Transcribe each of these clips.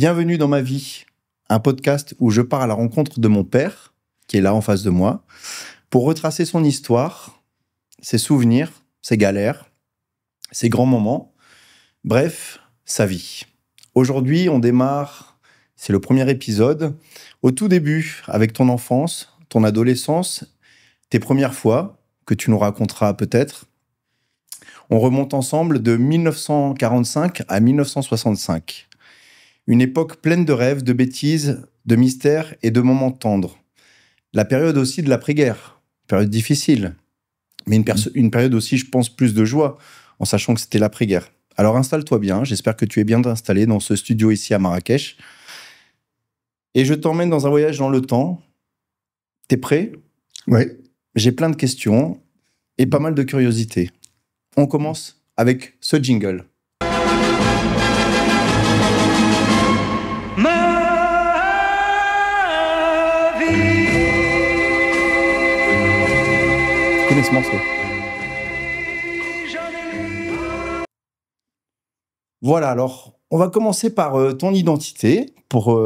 Bienvenue dans ma vie, un podcast où je pars à la rencontre de mon père, qui est là en face de moi, pour retracer son histoire, ses souvenirs, ses galères, ses grands moments, bref, sa vie. Aujourd'hui, on démarre, c'est le premier épisode, au tout début, avec ton enfance, ton adolescence, tes premières fois, que tu nous raconteras peut-être. On remonte ensemble de 1945 à 1965. Une époque pleine de rêves, de bêtises, de mystères et de moments tendres. La période aussi de l'après-guerre, période difficile, mais une période aussi, je pense, plus de joie, en sachant que c'était l'après-guerre. Alors installe-toi bien, j'espère que tu es bien installé dans ce studio ici à Marrakech. Et je t'emmène dans un voyage dans le temps. T'es prêt ? Oui. J'ai plein de questions et pas mal de curiosités. On commence avec ce jingle. Tu connais ce morceau ? Voilà, alors, on va commencer par ton identité, pour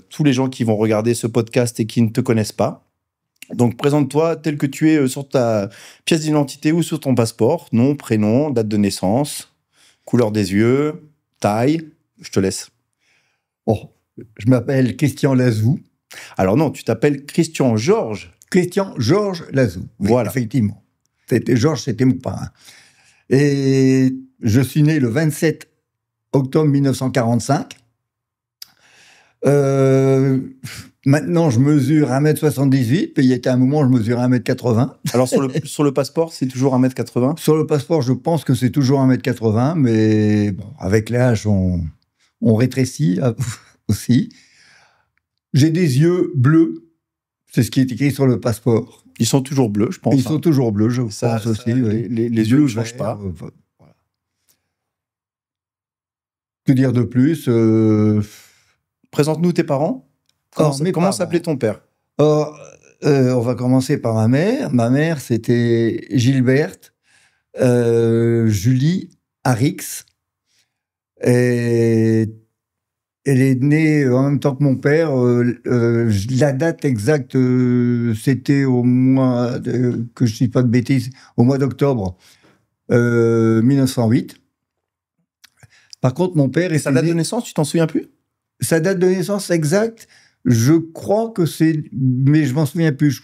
tous les gens qui vont regarder ce podcast et qui ne te connaissent pas. Donc, présente-toi tel que tu es sur ta pièce d'identité ou sur ton passeport. Nom, prénom, date de naissance, couleur des yeux, taille. Je te laisse. Oh, je m'appelle Christian Lazou. Alors non, tu t'appelles Christian Georges. Christian Georges Lazou. Oui, Voilà. Effectivement. Georges, c'était mon parrain. Et je suis né le 27 octobre 1945. Maintenant, je mesure 1m78. Puis il y a un moment, je mesurais 1m80. Alors sur le passeport, c'est toujours 1m80 ? Sur le passeport, je pense que c'est toujours 1m80. Mais bon, avec l'âge, on rétrécit aussi. J'ai des yeux bleus. C'est ce qui est écrit sur le passeport. Ils sont toujours bleus, je pense. Ils sont toujours bleus, je pense aussi. Oui. Les yeux ne changent pas. Voilà. Que dire de plus Présente-nous tes parents. Comment s'appelait ton père ? On va commencer par ma mère. Ma mère, c'était Gilberte Julie Arix. Et elle est née en même temps que mon père. La date exacte, c'était au mois, que je ne dis pas de bêtises, au mois d'octobre 1908. Par contre, mon père... Et sa date de naissance, tu t'en souviens plus ? Sa date de naissance exacte, je crois que c'est... Mais je m'en souviens plus.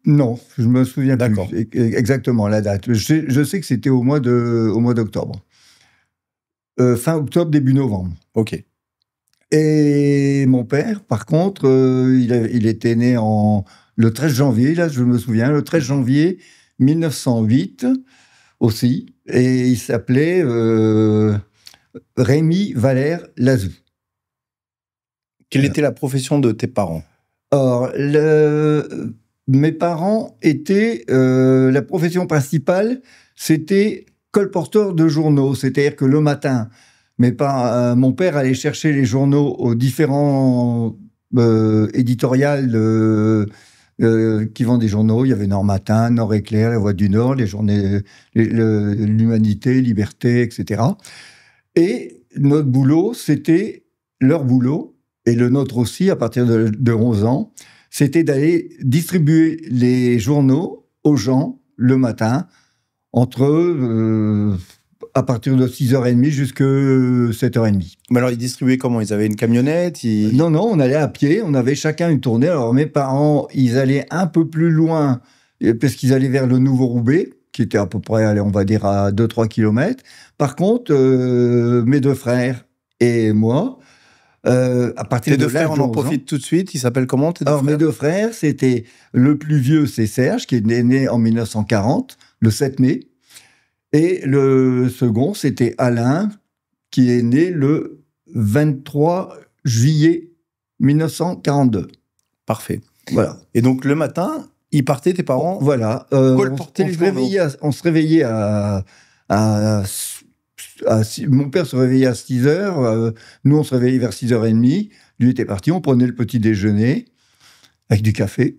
Non, je me souviens D'accord. plus exactement la date. Je sais que c'était au mois d'octobre. Fin octobre, début novembre. Ok. Et mon père, par contre, il était né le 13 janvier, là, je me souviens, le 13 janvier 1908 aussi. Et il s'appelait Rémi Valère Lazou. Quelle était la profession de tes parents ? Or, mes parents étaient... la profession principale, c'était colporteur de journaux. C'est-à-dire que le matin, mon père allait chercher les journaux aux différents éditoriales qui vendent des journaux. Il y avait Nord Matin, Nord Éclair, La Voix du Nord, les journées l'Humanité, Liberté, etc. Et notre boulot, c'était leur boulot, et le nôtre aussi, à partir de 11 ans, c'était d'aller distribuer les journaux aux gens le matin, à partir de 6h30 jusqu'à 7h30. Mais alors, ils distribuaient comment ? Ils avaient une camionnette ? Non, on allait à pied, on avait chacun une tournée. Alors, mes parents, ils allaient un peu plus loin, parce qu'ils allaient vers le Nouveau-Roubaix, qui était à peu près, allez, on va dire, à 2-3 km. Par contre, mes deux frères et moi, à partir tes deux frères, on en profite tout de suite. Ils s'appellent comment, tes deux frères ? Mes deux frères, c'était le plus vieux, c'est Serge, qui est né en 1940, le 7 mai. Et le second, c'était Alain, qui est né le 23 juillet 1942. Parfait. Voilà. Et donc, le matin, ils partaient, tes parents ? Voilà. Colportaient les journaux. On se réveillait mon père se réveillait à 6h, nous on se réveillait vers 6h30, lui était parti, on prenait le petit déjeuner, avec du café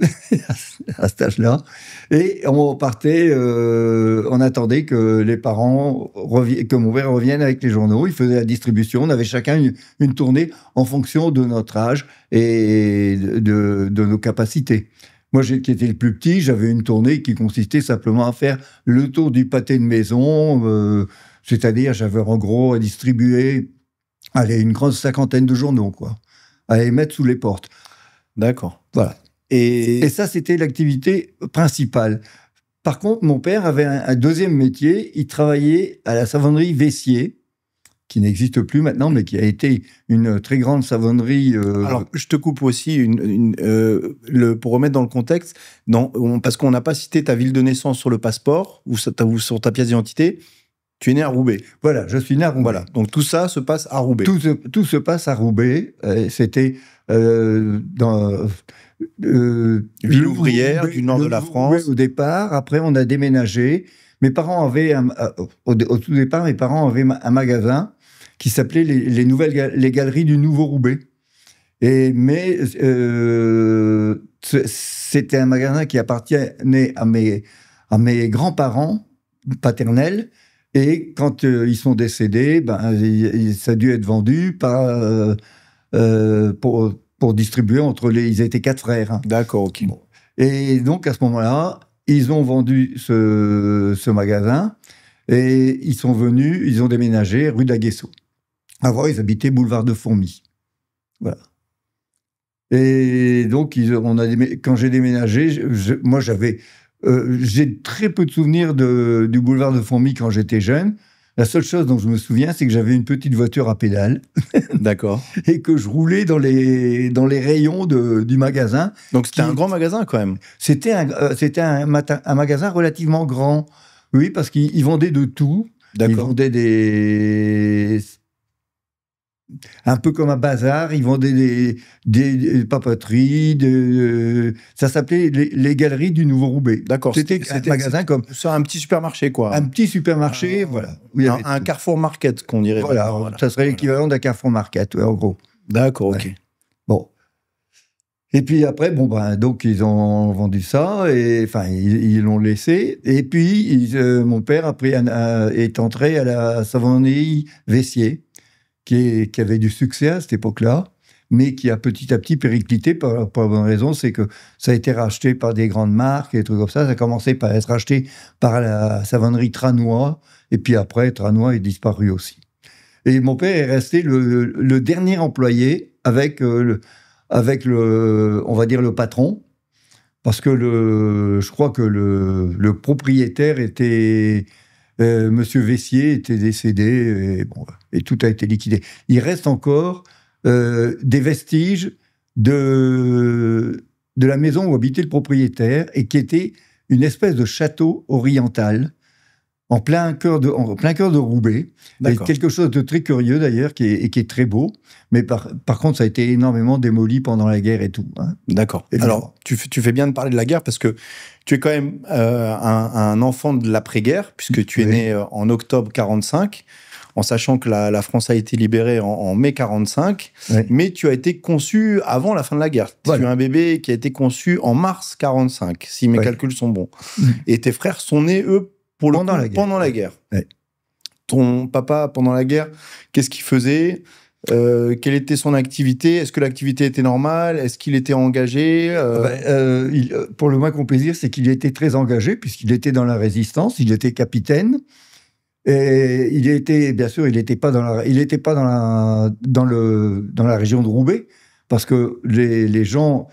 à cet âge-là. Et on partait, on attendait que les parents, que mon père revienne avec les journaux. Il faisait la distribution. On avait chacun une tournée en fonction de notre âge et de nos capacités. Moi, qui étais le plus petit, j'avais une tournée qui consistait simplement à faire le tour du pâté de maison. C'est-à-dire, j'avais en gros à distribuer une grande 50aine de journaux, quoi, à les mettre sous les portes. D'accord. Voilà. Et ça, c'était l'activité principale. Par contre, mon père avait un deuxième métier. Il travaillait à la savonnerie Vessier, qui n'existe plus maintenant, mais qui a été une très grande savonnerie. Alors, je te coupe aussi pour remettre dans le contexte, parce qu'on n'a pas cité ta ville de naissance sur le passeport ou sur ta pièce d'identité. Tu es né à Roubaix. Voilà, je suis né à Roubaix. Voilà. Donc tout ça se passe à Roubaix. Tout se passe à Roubaix. C'était dans ville ouvrière du nord de la France. Au départ, après on a déménagé. Mes parents avaient au tout départ, mes parents avaient un magasin qui s'appelait les Galeries du Nouveau Roubaix. Mais c'était un magasin qui appartenait à mes grands-parents paternels. Et quand ils sont décédés, ça a dû être vendu pour distribuer entre les... Ils étaient 4 frères. Hein. D'accord, ok. Bon. Et donc, à ce moment-là, ils ont vendu ce magasin et ils ont déménagé rue d'Aguesseau. Avant, ils habitaient boulevard de Fourmis. Voilà. Et donc, quand j'ai déménagé, moi, j'ai très peu de souvenirs du boulevard de Fourmis quand j'étais jeune. La seule chose dont je me souviens, c'est que j'avais une petite voiture à pédales. D'accord. Et que je roulais dans les rayons du magasin. Donc c'était un grand magasin quand même. C'était un magasin relativement grand. Oui, parce qu'ils vendaient de tout. D'accord. Ils vendaient un peu comme un bazar, ils vendaient des papeteries, ça s'appelait les Galeries du Nouveau Roubaix. D'accord. C'était un magasin comme... C'est un petit supermarché, quoi. Un petit supermarché, voilà. Un Carrefour Market, qu'on dirait. Voilà, ça serait l'équivalent d'un Carrefour Market, en gros. D'accord, ok. Ouais. Bon. Et puis après, donc ils ont vendu ça, et enfin, ils l'ont laissé. Et puis, mon père est entré à la savonnerie Vessier, qui avait du succès à cette époque-là, mais qui a petit à petit périclité pour la bonne raison, c'est que ça a été racheté par des grandes marques et des trucs comme ça. Ça a commencé par être racheté par la savonnerie Tranois, et puis après, Tranois est disparu aussi. Et mon père est resté le dernier employé avec on va dire, le patron, parce que je crois que le propriétaire était... Monsieur Vessier était décédé et tout a été liquidé. Il reste encore des vestiges de la maison où habitait le propriétaire et qui était une espèce de château oriental en plein cœur de Roubaix. Et quelque chose de très curieux d'ailleurs qui est très beau. Mais par contre, ça a été énormément démoli pendant la guerre et tout. Hein. D'accord. Alors, tu fais bien de parler de la guerre parce que tu es quand même un enfant de l'après-guerre, puisque tu es né en octobre 45, en sachant que la France a été libérée en mai 45, mais tu as été conçu avant la fin de la guerre. Voilà. Tu es un bébé qui a été conçu en mars 45, si mes calculs sont bons. Et tes frères sont nés, eux, pendant la guerre. Ouais. Ton papa, pendant la guerre, qu'est-ce qu'il faisait ? Quelle était son activité ? Est-ce que l'activité était normale ? Est-ce qu'il était engagé ? Pour le moins qu'on puisse dire, c'est qu'il était très engagé, puisqu'il était dans la résistance, il était capitaine. Et il n'était pas dans la région de Roubaix, parce que les gens,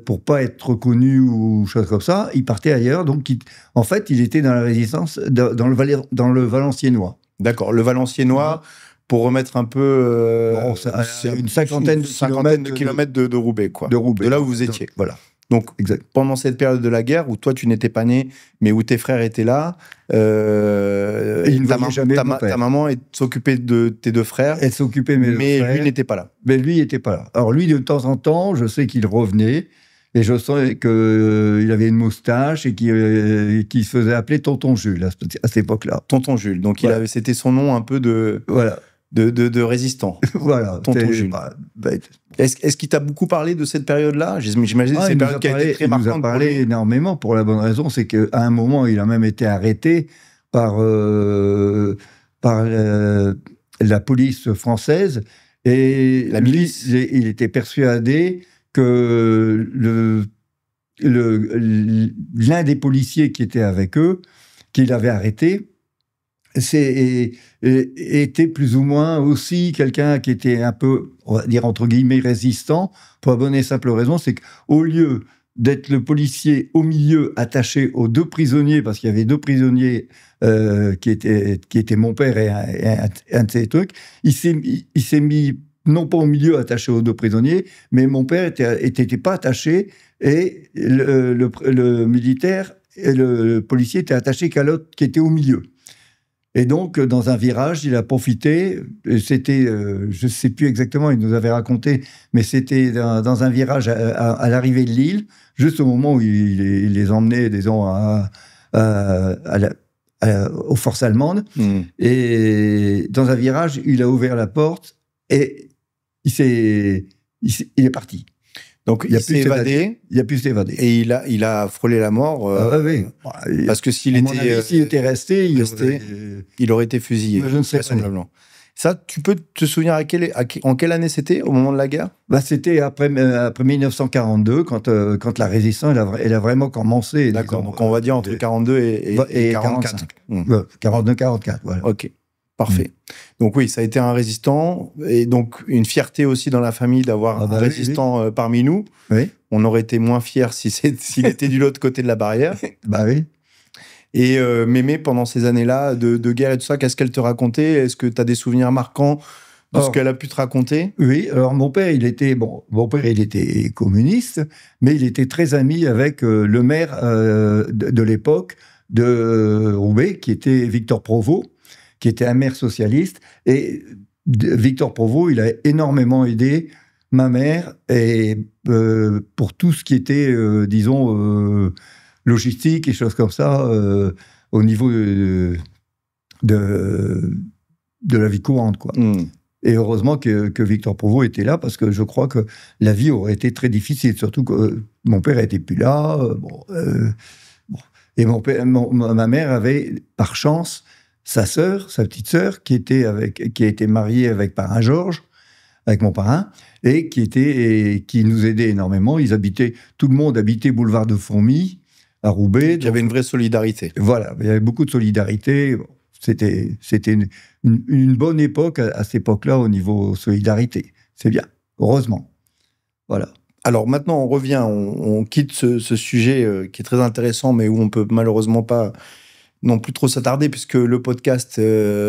pour pas être reconnus ou choses comme ça, ils partaient ailleurs. Donc, en fait, il était dans la résistance, dans le Valenciennois. D'accord, le Valenciennois. Pour remettre un peu... c'est une cinquantaine de kilomètres de Roubaix, quoi. De Roubaix. De là où vous étiez. Voilà. Donc, pendant cette période de la guerre, où toi, tu n'étais pas né, mais où tes frères étaient là, ta maman s'occupait de tes deux frères. Elle s'occupait de mes deux frères. Mais lui n'était pas là. Mais lui n'était pas là. Alors lui, de temps en temps, je sais qu'il revenait, et je sens qu'il avait une moustache et qu'il se faisait appeler Tonton Jules à cette époque-là. Tonton Jules. Donc, c'était son nom un peu de... Voilà. de résistants. Voilà. Tonton Jules. Est-ce qu'il t'a beaucoup parlé de cette période-là? J'imagine que c'est une période qui a été très marquante. Il nous a parlé énormément, pour la bonne raison, c'est qu'à un moment, il a même été arrêté par la police française, et la milice. Il était persuadé que l'un des policiers qui était avec eux, qu'il avait arrêté, était plus ou moins aussi quelqu'un qui était un peu, on va dire entre guillemets, résistant, pour la bonne et simple raison, c'est qu'au lieu d'être le policier au milieu attaché aux 2 prisonniers, parce qu'il y avait 2 prisonniers qui étaient mon père et un de ces trucs, il s'est mis non pas au milieu attaché aux 2 prisonniers, mais mon père était pas attaché, et le militaire et le policier étaient attachés qu'à l'autre qui était au milieu. Et donc, dans un virage, il a profité, c'était, je ne sais plus exactement, il nous avait raconté, mais c'était dans un virage à l'arrivée de Lille, juste au moment où il les emmenait, disons, aux forces allemandes. Et dans un virage, il a ouvert la porte et il est parti. Donc, il s'est évadé. Il a pu s'évader. Et il a frôlé la mort. Oui. Parce que s'il était resté, il aurait été fusillé. Je ne sais pas. Ça, tu peux te souvenir en quelle année c'était, au moment de la guerre? C'était après 1942, quand la résistance elle a vraiment commencé. D'accord, donc on va dire entre 42 et 44. 42-44, voilà. Ok. Parfait. Donc oui, ça a été un résistant, et donc une fierté aussi dans la famille d'avoir un résistant parmi nous. Oui. On aurait été moins fiers s'il était de l'autre côté de la barrière. Oui. Et Mémé, pendant ces années-là de guerre et tout ça, qu'est-ce qu'elle te racontait? Est-ce que tu as des souvenirs marquants de ce qu'elle a pu te raconter? Oui, alors mon père, il était communiste, mais il était très ami avec le maire de l'époque de Roubaix, qui était Victor Provost, qui était un maire socialiste. Et Victor Provost, il a énormément aidé ma mère et pour tout ce qui était, disons, logistique et choses comme ça, au niveau de la vie courante, quoi. Et heureusement que Victor Provost était là, parce que je crois que la vie aurait été très difficile, surtout que mon père n'était plus là. Et ma mère avait, par chance, sa petite sœur, qui a été mariée avec parrain Georges, avec mon parrain, et qui nous aidait énormément. Tout le monde habitait boulevard de Fourmies, à Roubaix. Il y avait une vraie solidarité. Voilà, il y avait beaucoup de solidarité. C'était une bonne époque à cette époque-là au niveau solidarité. C'est bien, heureusement. Voilà. Alors maintenant, on revient, on quitte ce sujet qui est très intéressant, mais où on peut malheureusement pas non plus trop s'attarder, puisque le podcast,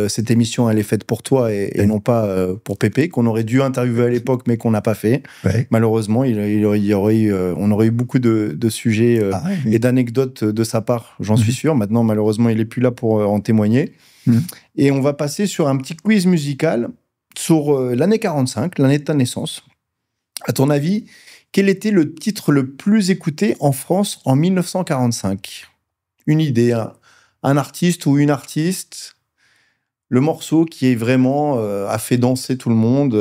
cette émission, elle est faite pour toi et non pas pour Pépé, qu'on aurait dû interviewer à l'époque, mais qu'on n'a pas fait. Ouais. Malheureusement, on aurait eu beaucoup de sujets et d'anecdotes de sa part, j'en suis sûr. Maintenant, malheureusement, il n'est plus là pour en témoigner. Et on va passer sur un petit quiz musical sur l'année 45, l'année de ta naissance. À ton avis, quel était le titre le plus écouté en France en 1945? Une idée, un artiste ou une artiste, le morceau qui est vraiment a fait danser tout le monde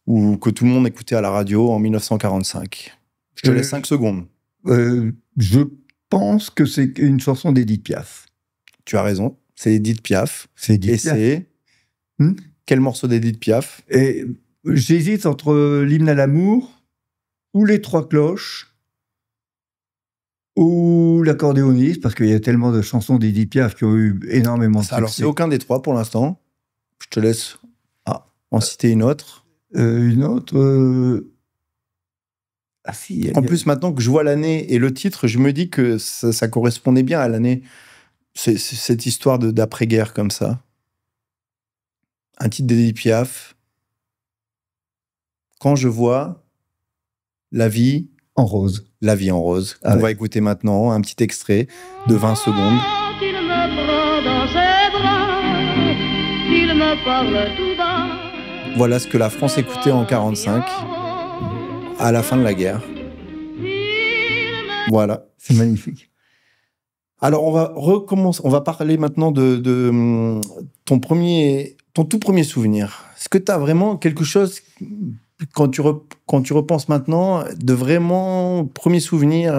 ou que tout le monde écoutait à la radio en 1945. Je te laisse 5 secondes. Je pense que c'est une chanson d'Édith Piaf. Tu as raison, c'est Édith Piaf. C'est Édith Piaf. Et c'est quel morceau d'Édith Piaf? Et j'hésite entre l'hymne à l'amour ou les trois cloches ou l'accordéoniste, parce qu'il y a tellement de chansons d'Édith Piaf qui ont eu énormément de succès. Alors, c'est aucun des trois pour l'instant. Je te laisse en citer une autre. Une autre... Ah si. En plus, maintenant que je vois l'année et le titre, je me dis que ça correspondait bien à l'année. C'est cette histoire d'après-guerre comme ça. Un titre d'Édith Piaf. Quand je vois la vie en rose. La vie en rose. On va écouter maintenant un petit extrait de 20 secondes. Il me prend dans ses bras, il me parle tout bas. Voilà ce que la France écoutait en 45, à la fin de la guerre. Voilà. C'est magnifique. Alors, on va recommencer. On va parler maintenant de ton premier ton tout premier souvenir, est-ce que tu as vraiment quelque chose, quand tu repenses maintenant, de vraiment premier souvenir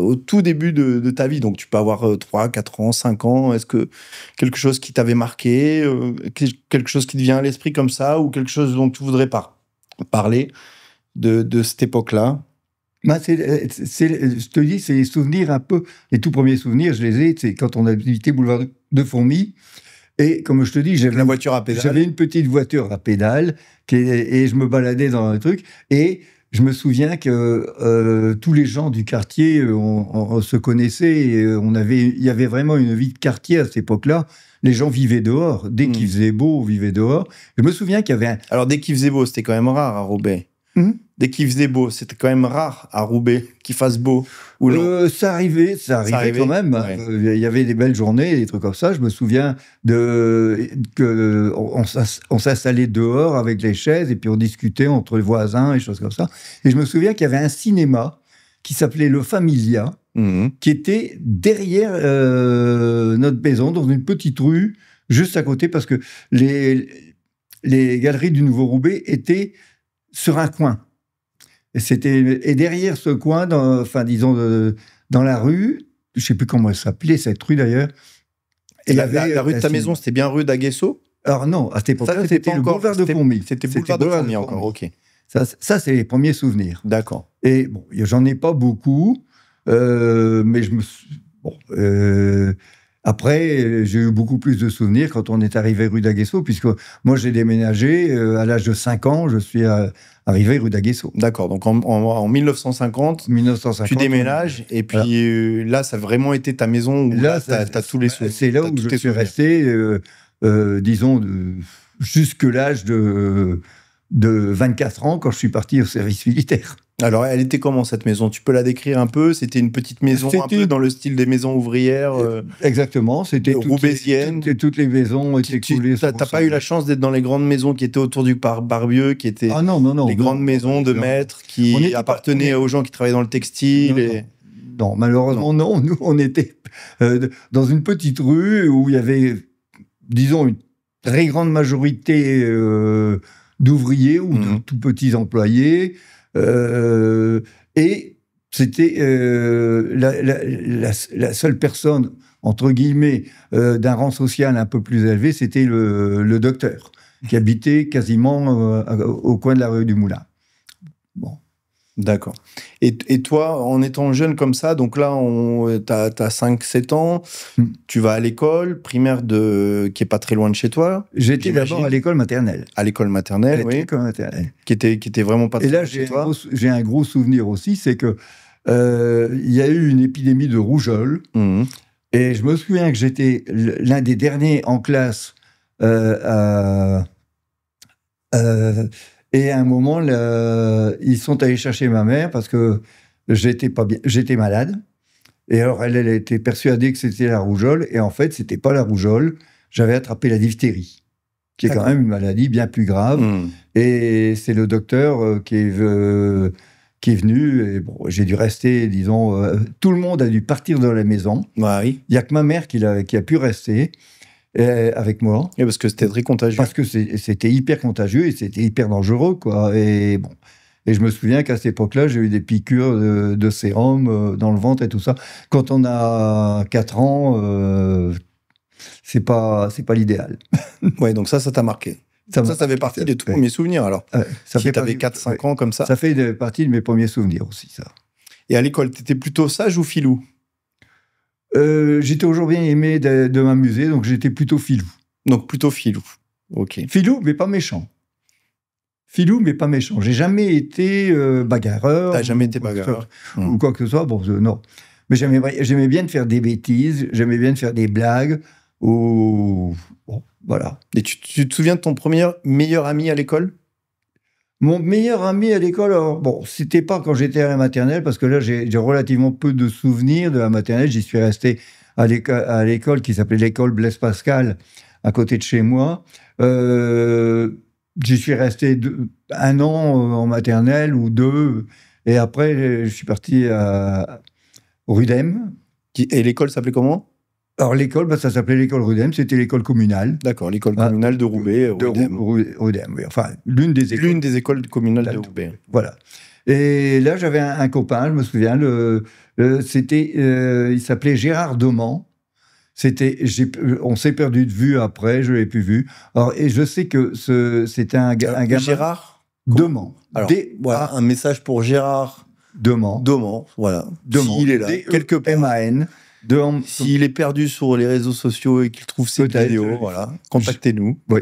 au tout début de ta vie? Donc, tu peux avoir 3, 4 ans, 5 ans. Est-ce que quelque chose qui t'avait marqué, quelque chose qui te vient à l'esprit comme ça, ou quelque chose dont tu voudrais parler de cette époque-là? Ben, je te dis, c'est les souvenirs un peu. Les tout premiers souvenirs, je les ai, c'est quand on habitait boulevard de Fourmi. Et comme je te dis, La voiture à pédale. J'avais une petite voiture à pédale et je me baladais dans un truc. Et je me souviens que tous les gens du quartier, on se connaissait. Et il y avait vraiment une vie de quartier à cette époque-là. Les gens vivaient dehors. Dès qu'il faisait beau, on vivait dehors. Je me souviens qu'il y avait Alors, dès qu'il faisait beau, c'était quand même rare à Roubaix. Dès qu'il faisait beau, c'était quand même rare à Roubaix qu'il fasse beau. Ou non ça arrivait quand même. Ouais. Il y avait des belles journées, des trucs comme ça. Je me souviens on s'installait dehors avec les chaises et puis on discutait entre les voisins et choses comme ça. Et je me souviens qu'il y avait un cinéma qui s'appelait Le Familia, qui était derrière notre maison, dans une petite rue, juste à côté, parce que les galeries du Nouveau Roubaix étaient sur un coin. Et derrière ce coin, dans la rue, je ne sais plus comment elle s'appelait, cette rue d'ailleurs. Et la rue de ta maison, c'était bien rue d'Aguesso? Alors non, à cette époque-là, c'était le boulevard de Fourmi. C'était boulevard de Fourmi encore, ok. Ça, c'est les premiers souvenirs. D'accord. Et bon, j'en ai pas beaucoup, mais je me suis... Bon, après, j'ai eu beaucoup plus de souvenirs quand on est arrivé rue d'Aguesso, puisque moi, j'ai déménagé à l'âge de 5 ans, je suis arrivé rue d'Aguesso. D'accord, donc en 1950, tu déménages, et puis là, ça a vraiment été ta maison où là, tu as tous les souvenirs. C'est là où je suis resté, disons, jusque l'âge de 24 ans, quand je suis parti au service militaire. Alors, elle était comment, cette maison? Tu peux la décrire un peu? C'était une petite maison un peu dans le style des maisons ouvrières Exactement, c'était roubaisienne. Toutes les maisons étaient coulées. T'as pas eu la chance d'être dans les grandes maisons qui étaient autour du parc Barbieux, qui étaient les grandes maisons de maîtres qui appartenaient aux gens qui travaillaient dans le textile? Non, malheureusement, non. Nous, on était dans une petite rue où il y avait, disons, une très grande majorité d'ouvriers ou de tout petits employés. Et c'était la seule personne, entre guillemets, d'un rang social un peu plus élevé, c'était le docteur, qui habitait quasiment au coin de la rue du Moulin. Bon. D'accord. Et toi, en étant jeune comme ça, donc là, t'as 5-7 ans, tu vas à l'école primaire qui est pas très loin de chez toi. J'étais d'abord à l'école maternelle. À l'école maternelle, oui. L'école maternelle. Qui était vraiment pas très loin de chez toi. Et là, j'ai un gros souvenir aussi, c'est que il y a eu une épidémie de rougeole. Et je me souviens que j'étais l'un des derniers en classe et à un moment, ils sont allés chercher ma mère parce que j'étais pas bien, j'étais malade. Et alors, elle était persuadée que c'était la rougeole. Et en fait, c'était pas la rougeole. J'avais attrapé la diphtérie, qui est quand même une maladie bien plus grave. Et c'est le docteur qui est venu. Et bon, j'ai dû rester, disons, tout le monde a dû partir de la maison. Oui. Il y a que ma mère qui a pu rester. Avec moi. Et parce que c'était très contagieux. Parce que c'était hyper contagieux et c'était hyper dangereux, quoi. Et bon. Et je me souviens qu'à cette époque-là, j'ai eu des piqûres de sérum dans le ventre et tout ça. Quand on a 4 ans, c'est pas l'idéal. Ouais, donc ça t'a marqué. Ça fait partie des tout premiers souvenirs, alors. Si t'avais 4-5 ans comme ça. Ça fait partie de mes premiers souvenirs aussi, ça. Et à l'école, t'étais plutôt sage ou filou? J'ai toujours bien aimé de m'amuser, donc j'étais plutôt filou. Donc plutôt filou, ok. Filou, mais pas méchant. Filou, mais pas méchant. J'ai jamais été bagarreur. T'as jamais été bagarreur ou quoi que ce soit, bon, non. Mais j'aimais bien de faire des bêtises, j'aimais bien de faire des blagues, bon, voilà. Et tu te souviens de ton meilleur ami à l'école? Mon meilleur ami à l'école, alors, bon, c'était pas quand j'étais à la maternelle, parce que là, j'ai relativement peu de souvenirs de la maternelle. J'y suis resté à l'école qui s'appelait l'école Blaise Pascal, à côté de chez moi. J'y suis resté 1 an en maternelle ou 2, et après, je suis parti au Rudem. Et l'école s'appelait comment? Alors l'école, ça s'appelait l'école Rudem, c'était l'école communale. D'accord, l'école communale de Roubaix. Rudem, oui. Enfin, l'une des écoles communales de Roubaix. Voilà. Et là, j'avais un copain, je me souviens, il s'appelait Gérard Doman. On s'est perdu de vue après, je ne l'ai plus vu. Alors, et je sais que c'était un gamin... Gérard Doman. Alors, voilà, un message pour Gérard Doman, voilà. Doman. S'il est là, quelque part. M-A-N. S'il est perdu sur les réseaux sociaux et qu'il trouve cette vidéo, voilà, contactez-nous. Oui.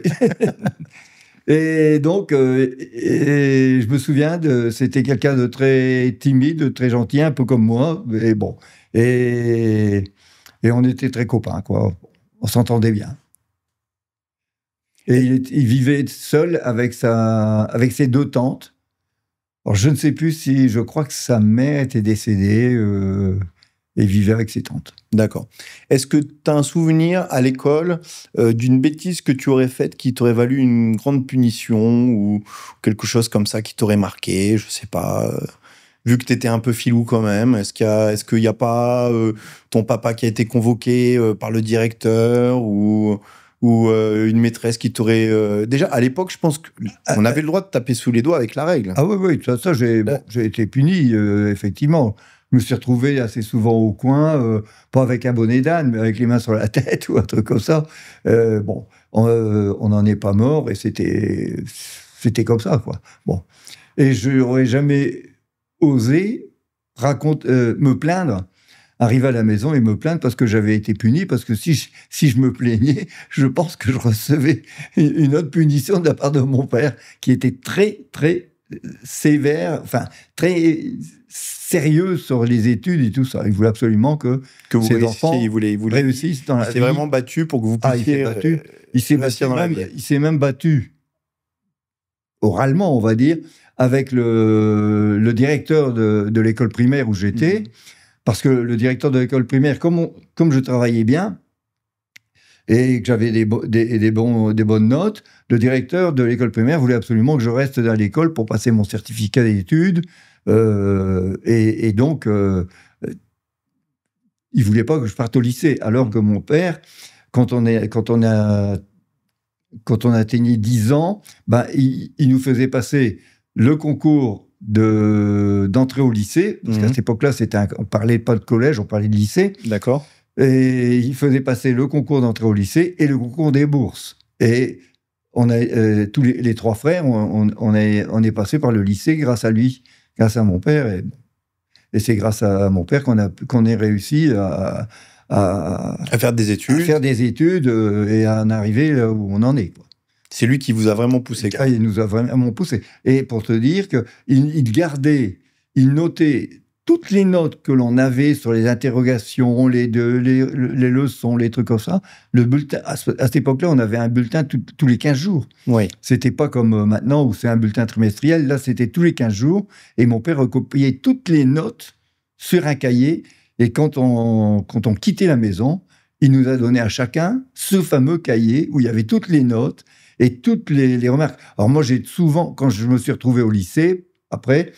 Et donc, je me souviens, c'était quelqu'un de très timide, de très gentil, un peu comme moi. Et bon, et on était très copains, quoi. On s'entendait bien. Et il vivait seul avec ses 2 tantes. Alors, je ne sais plus si, je crois que sa mère était décédée et vivait avec ses tantes. D'accord. Est-ce que tu as un souvenir à l'école d'une bêtise que tu aurais faite qui t'aurait valu une grande punition ou quelque chose comme ça qui t'aurait marqué, je sais pas, vu que tu étais un peu filou quand même, est-ce qu'il y a pas ton papa qui a été convoqué par le directeur ou une maîtresse qui t'aurait... Déjà, à l'époque, je pense qu'on avait le droit de taper sous les doigts avec la règle. Ah oui, ça j'ai été puni, effectivement. Je me suis retrouvé assez souvent au coin, pas avec un bonnet d'âne, mais avec les mains sur la tête ou un truc comme ça. Bon, on n'en est pas mort et c'était comme ça, quoi. Bon. Et je n'aurais jamais osé me plaindre, arriver à la maison et me plaindre parce que j'avais été puni, parce que si je me plaignais, je pense que je recevais une autre punition de la part de mon père, qui était très, très sévère, enfin, très sérieux sur les études et tout ça. Il voulait absolument que vous ses enfants réussissent dans la vie. Il s'est vraiment battu pour que vous puissiez... Il s'est même battu oralement, on va dire, avec le directeur de l'école primaire où j'étais, parce que le directeur de l'école primaire, comme je travaillais bien et que j'avais des bonnes notes, le directeur de l'école primaire voulait absolument que je reste dans l'école pour passer mon certificat d'études. Et donc, il voulait pas que je parte au lycée. Alors que mon père, quand on atteignait 10 ans, ben, il nous faisait passer le concours d'entrée au lycée, parce qu'à cette époque-là, on parlait pas de collège, on parlait de lycée. D'accord. Et il faisait passer le concours d'entrée au lycée et le concours des bourses. Et on a tous les 3 frères, on est passé par le lycée grâce à lui, grâce à mon père. Et c'est grâce à mon père qu'on ait réussi à faire des études. À faire des études et à en arriver là où on en est, quoi. C'est lui qui vous a vraiment poussé. Il nous a vraiment poussé. Et pour te dire il notait toutes les notes que l'on avait sur les interrogations, les leçons, les trucs comme ça. Le bulletin, à cette époque-là, on avait un bulletin tous les 15 jours. Oui. C'était pas comme maintenant où c'est un bulletin trimestriel. Là, c'était tous les 15 jours. Et mon père recopiait toutes les notes sur un cahier. Et quand on quittait la maison, il nous a donné à chacun ce fameux cahier où il y avait toutes les notes et toutes les remarques. Alors moi, j'ai souvent, quand je me suis retrouvé au lycée, après,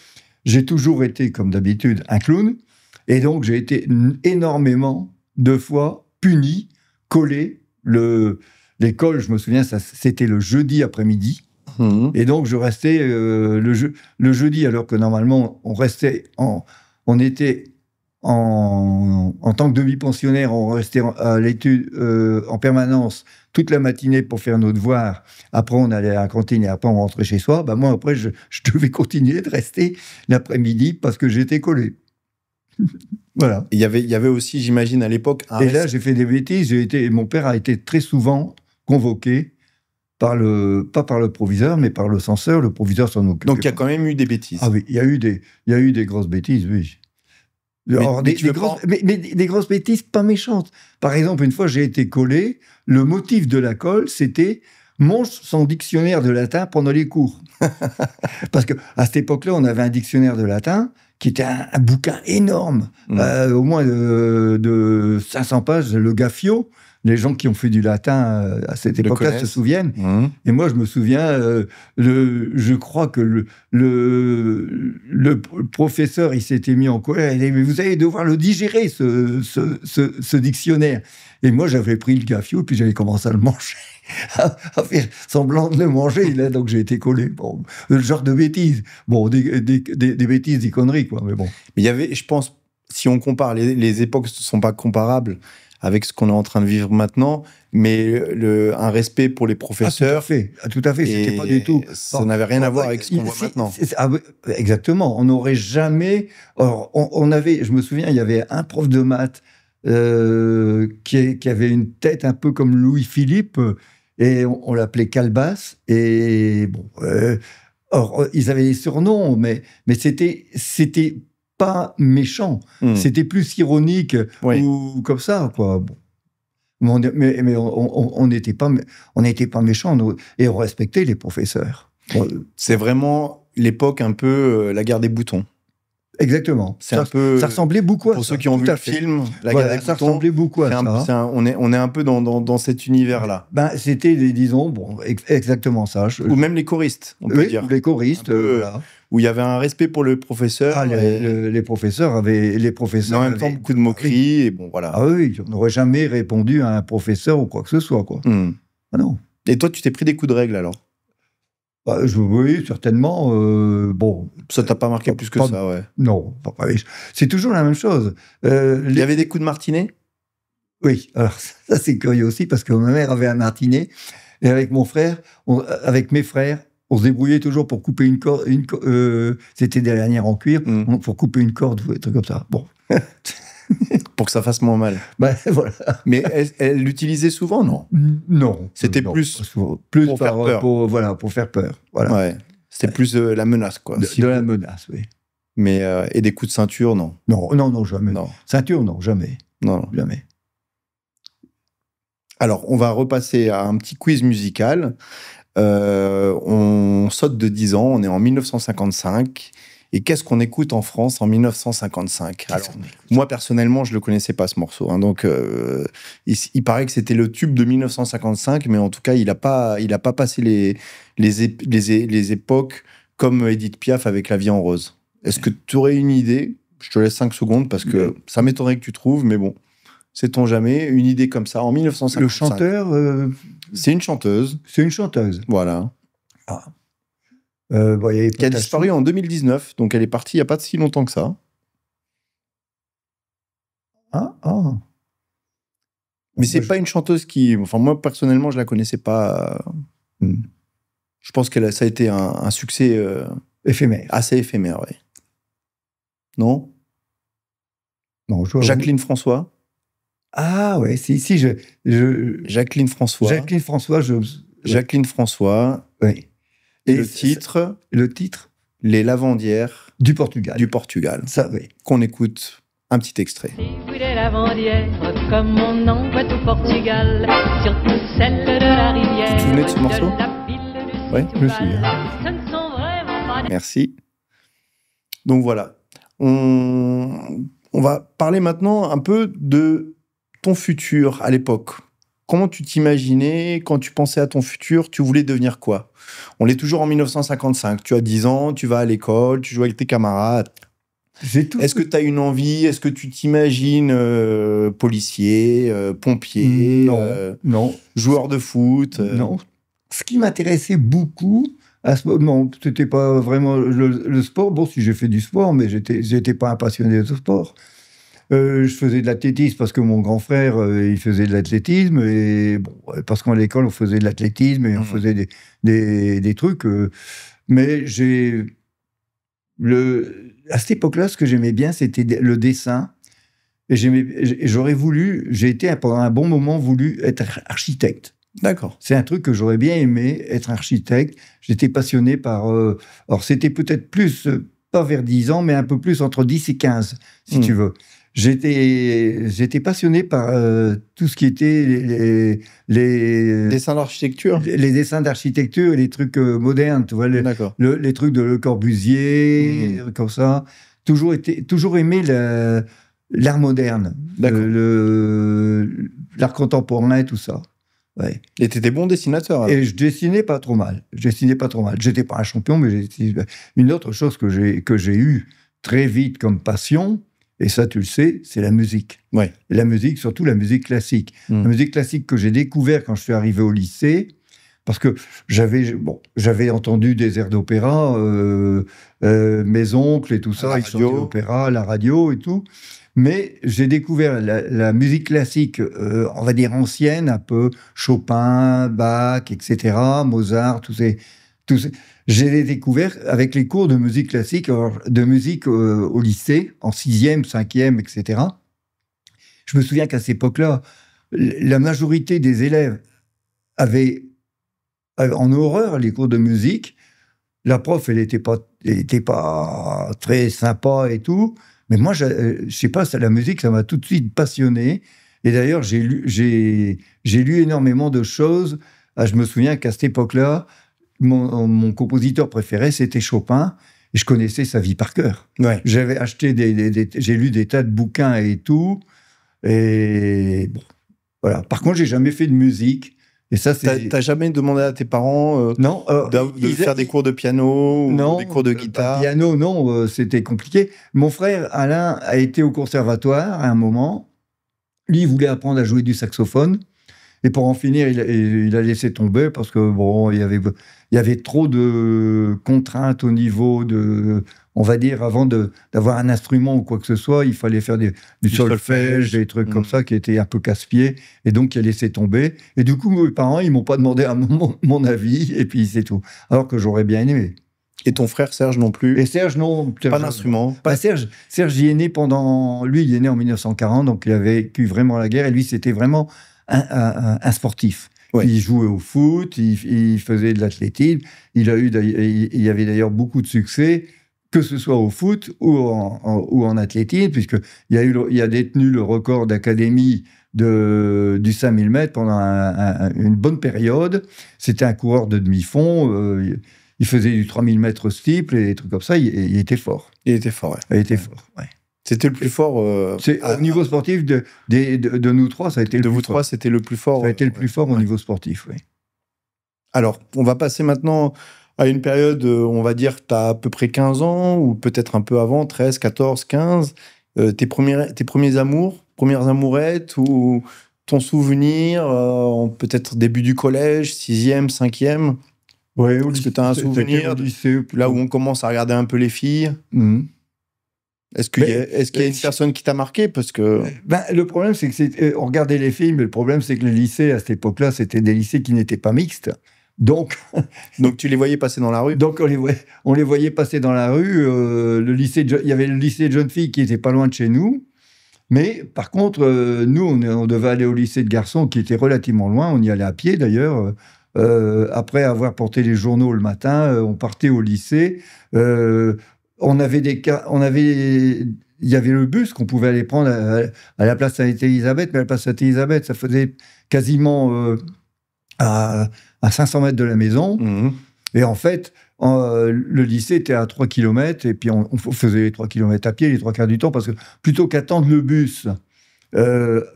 j'ai toujours été, comme d'habitude, un clown. Et donc, j'ai été énormément de fois puni, collé. L'école, je me souviens, c'était le jeudi après-midi. Et donc, je restais le jeudi, alors que normalement, on était en tant que demi-pensionnaire, on restait à l'étude en permanence toute la matinée pour faire nos devoirs. Après, on allait à la cantine et après, on rentrait chez soi. Ben moi, après, je devais continuer de rester l'après-midi parce que j'étais collé. Voilà. Il y avait aussi, j'imagine, à l'époque... Et là, j'ai fait des bêtises. Mon père a été très souvent convoqué pas par le proviseur, mais par le censeur. Le proviseur s'en occupe. Donc, il y a quand même eu des bêtises. Ah oui, il y a eu des grosses bêtises, oui. Alors, des grosses bêtises pas méchantes. Par exemple, une fois, j'ai été collé. Le motif de la colle, c'était « mange son dictionnaire de latin pendant les cours ». Parce qu'à cette époque-là, on avait un dictionnaire de latin qui était un bouquin énorme, au moins de 500 pages, le Gaffio, les gens qui ont fait du latin à cette époque-là se connaissent. souviennent. Mmh. Et moi, je me souviens, je crois que le professeur, il s'était mis en colère. Il dit, mais vous allez devoir le digérer, ce dictionnaire. Et moi, j'avais pris le gaffio, puis j'avais commencé à le manger, à faire semblant de le manger. Et là, donc, j'ai été collé. Bon, le genre de bêtises. Bon, des bêtises, des conneries, quoi. Mais bon. Mais il y avait, je pense, si on compare, les époques ne sont pas comparables avec ce qu'on est en train de vivre maintenant, mais un respect pour les professeurs. Tout à fait. C'était pas du tout. Ça n'avait rien à voir avec ce qu'on voit maintenant. Exactement. On n'aurait jamais. Alors, je me souviens, il y avait un prof de maths qui avait une tête un peu comme Louis-Philippe, et on l'appelait Calbas. Et bon, alors, ils avaient des surnoms, mais c'était pas méchant. C'était plus ironique ou comme ça, quoi. Bon. Mais on n'était pas méchants, et on respectait les professeurs. Bon, c'est vraiment l'époque un peu la guerre des boutons. Exactement. C'est un peu. Ça ressemblait beaucoup à ça. Pour ceux qui ont vu le film, la guerre des boutons. Ça ressemblait beaucoup à ça. On est un peu dans cet univers-là. C'était, disons, bon, exactement ça. Ou même les choristes, on peut dire. Les choristes, voilà. Où il y avait un respect pour le professeur. Les professeurs avaient. Mais en même temps, beaucoup de moqueries, et bon, voilà. Ah oui, on n'aurait jamais répondu à un professeur ou quoi que ce soit, quoi. Ah non. Et toi, tu t'es pris des coups de règle, alors? Oui, certainement. Bon, ça t'a pas marqué plus que ça, ouais. Non, c'est toujours la même chose. Il y avait des coups de martinet? Oui, alors ça c'est curieux aussi parce que ma mère avait un martinet et avec mon frère, avec mes frères, on se débrouillait toujours pour couper une corde. C'était des lanières en cuir pour couper une corde ou des trucs comme ça. Bon. Pour que ça fasse moins mal. Voilà. Mais elle l'utilisait souvent, non? Non. C'était plus pour faire peur. Pour faire peur. Voilà. Ouais. C'était plus la menace, quoi. De la menace, oui. Mais, et des coups de ceinture, non? Non, jamais. Non. Ceinture, non, jamais. Non. Jamais. Alors, on va repasser à un petit quiz musical. On saute de 10 ans, on est en 1955. Et qu'est-ce qu'on écoute en France en 1955? Alors, moi, personnellement, je ne le connaissais pas, ce morceau. Hein, donc, il paraît que c'était le tube de 1955, mais en tout cas, il n'a pas passé les époques comme Édith Piaf avec La vie en rose. Est-ce que tu aurais une idée? Je te laisse 5 secondes parce que ça m'étonnerait que tu trouves, mais bon, sait-on jamais, une idée comme ça en 1955. Le chanteur C'est une chanteuse. C'est une chanteuse. Voilà. Ah. Qui a disparu en 2019, donc elle est partie il n'y a pas si longtemps que ça. Mais c'est pas une chanteuse qui... Enfin, moi, personnellement, je la connaissais pas. Je pense que ça a été un succès... éphémère. Assez éphémère, oui. Non? Non, Jacqueline François? Ah ouais, si, Jacqueline François. Jacqueline François, oui. Et le titre? Les Lavandières du Portugal. Ça, oui. Qu'on écoute un petit extrait. Oui, les lavandières, comme on en voit au Portugal, surtout celle de la rivière. Tu te souvenais de ce morceau? Oui, je me souviens. Merci. Donc voilà. On va parler maintenant un peu de ton futur à l'époque. Comment tu t'imaginais quand tu pensais à ton futur? Tu voulais devenir quoi? On est toujours en 1955. Tu as 10 ans, tu vas à l'école, tu joues avec tes camarades. Est-ce que tu as une envie? Est-ce que tu t'imagines policier, pompier, non. Joueur de foot? Non. Ce qui m'intéressait beaucoup, à ce moment, c'était pas vraiment le sport. Bon, si j'ai fait du sport, mais j'étais pas un passionné de sport. Je faisais de l'athlétisme parce que mon grand frère, il faisait de l'athlétisme. Et bon, parce qu'à l'école, on faisait de l'athlétisme et on faisait des trucs. Mais à cette époque-là, ce que j'aimais bien, c'était le dessin. Et j'aurais voulu, pendant un bon moment, voulu être architecte. D'accord. C'est un truc que j'aurais bien aimé, être architecte. J'étais passionné par... alors, c'était peut-être plus, pas vers 10 ans, mais un peu plus entre 10 et 15, si tu veux. J'étais passionné par tout ce qui était les dessins d'architecture. Les dessins d'architecture et les trucs modernes, tu vois, les trucs de Le Corbusier, comme ça. Toujours aimé l'art moderne. l'art contemporain et tout ça. Ouais. Et t'étais bon dessinateur. Alors. Et je dessinais pas trop mal. J'étais pas un champion, mais une autre chose que j'ai eue très vite comme passion, et ça tu le sais, c'est la musique. Ouais. Et la musique, surtout la musique classique. La musique classique que j'ai découvert quand je suis arrivé au lycée, parce que j'avais entendu des airs d'opéra, mes oncles et tout ça, ils chantaient l'opéra, la radio et tout. Mais j'ai découvert la musique classique, on va dire ancienne, un peu Chopin, Bach, etc., Mozart, tous ces. J'ai découvert avec les cours de musique classique, au lycée, en 6e, 5e, etc. Je me souviens qu'à cette époque-là, la majorité des élèves avaient en horreur les cours de musique. La prof, elle était pas très sympa et tout. Mais moi, je sais pas, la musique, ça m'a tout de suite passionné. Et d'ailleurs, j'ai lu énormément de choses. Je me souviens qu'à cette époque-là, mon compositeur préféré, c'était Chopin. Et je connaissais sa vie par cœur. Ouais. J'avais acheté j'ai lu des tas de bouquins et tout. Et bon, voilà. Par contre, j'ai jamais fait de musique. Et ça, t'as jamais demandé à tes parents non, de faire des cours de piano ou des cours de guitare? Piano, non, c'était compliqué. Mon frère Alain a été au conservatoire à un moment. Lui, il voulait apprendre à jouer du saxophone. Et pour en finir, il a laissé tomber parce que bon, il y avait trop de contraintes au niveau de, on va dire, avant d'avoir un instrument ou quoi que ce soit, il fallait faire du solfège, des trucs comme ça qui étaient un peu casse-pieds. Et donc, il a laissé tomber. Et du coup, mes parents, ils m'ont pas demandé mon avis. Et puis, c'est tout. Alors que j'aurais bien aimé. Et ton frère Serge non plus? Et Serge, non. Pas d'instrument? Serge, il est né lui, il est né en 1940, donc il a vécu vraiment la guerre. Et lui, c'était vraiment un sportif. Ouais. Il jouait au foot, il faisait de l'athlétisme. Il y avait d'ailleurs beaucoup de succès, que ce soit au foot ou en athlétisme, puisqu'il a détenu le record d'académie du 5000 mètres pendant une bonne période. C'était un coureur de demi-fond. Il faisait du 3000 mètres steeple et des trucs comme ça. Il était fort. Il était fort, ouais. Il était fort, ouais. C'était le plus fort. Au niveau sportif, de nous trois, ça a été le plus fort. De vous trois, c'était le plus fort. Ça a été le plus fort au niveau sportif, oui. Alors, on va passer maintenant à une période, on va dire, tu as à peu près 15 ans, ou peut-être un peu avant, 13, 14, 15. Tes premiers amours, premières amourettes, ou ton souvenir, peut-être début du collège, 6e, 5e. Ouais, est-ce que tu as un souvenir là où on commence à regarder un peu les filles? Est-ce qu'il y a une personne qui t'a marqué? Parce que... le problème, c'est que on regardait les films, mais le problème, c'est que les lycées, à cette époque-là, c'était des lycées qui n'étaient pas mixtes. Donc tu les voyais passer dans la rue? Donc, on les voyait passer dans la rue. Il y avait le lycée de jeunes filles qui était pas loin de chez nous. Mais par contre, nous, on devait aller au lycée de garçons qui était relativement loin. On y allait à pied, d'ailleurs. Après avoir porté les journaux le matin, on partait au lycée. Il y avait le bus qu'on pouvait aller prendre à la place Sainte-Élisabeth, mais à la place Sainte-Élisabeth, ça faisait quasiment à 500 mètres de la maison. Et en fait, le lycée était à 3 km, et puis on faisait les 3 km à pied les 3 quarts du temps, parce que plutôt qu'attendre le bus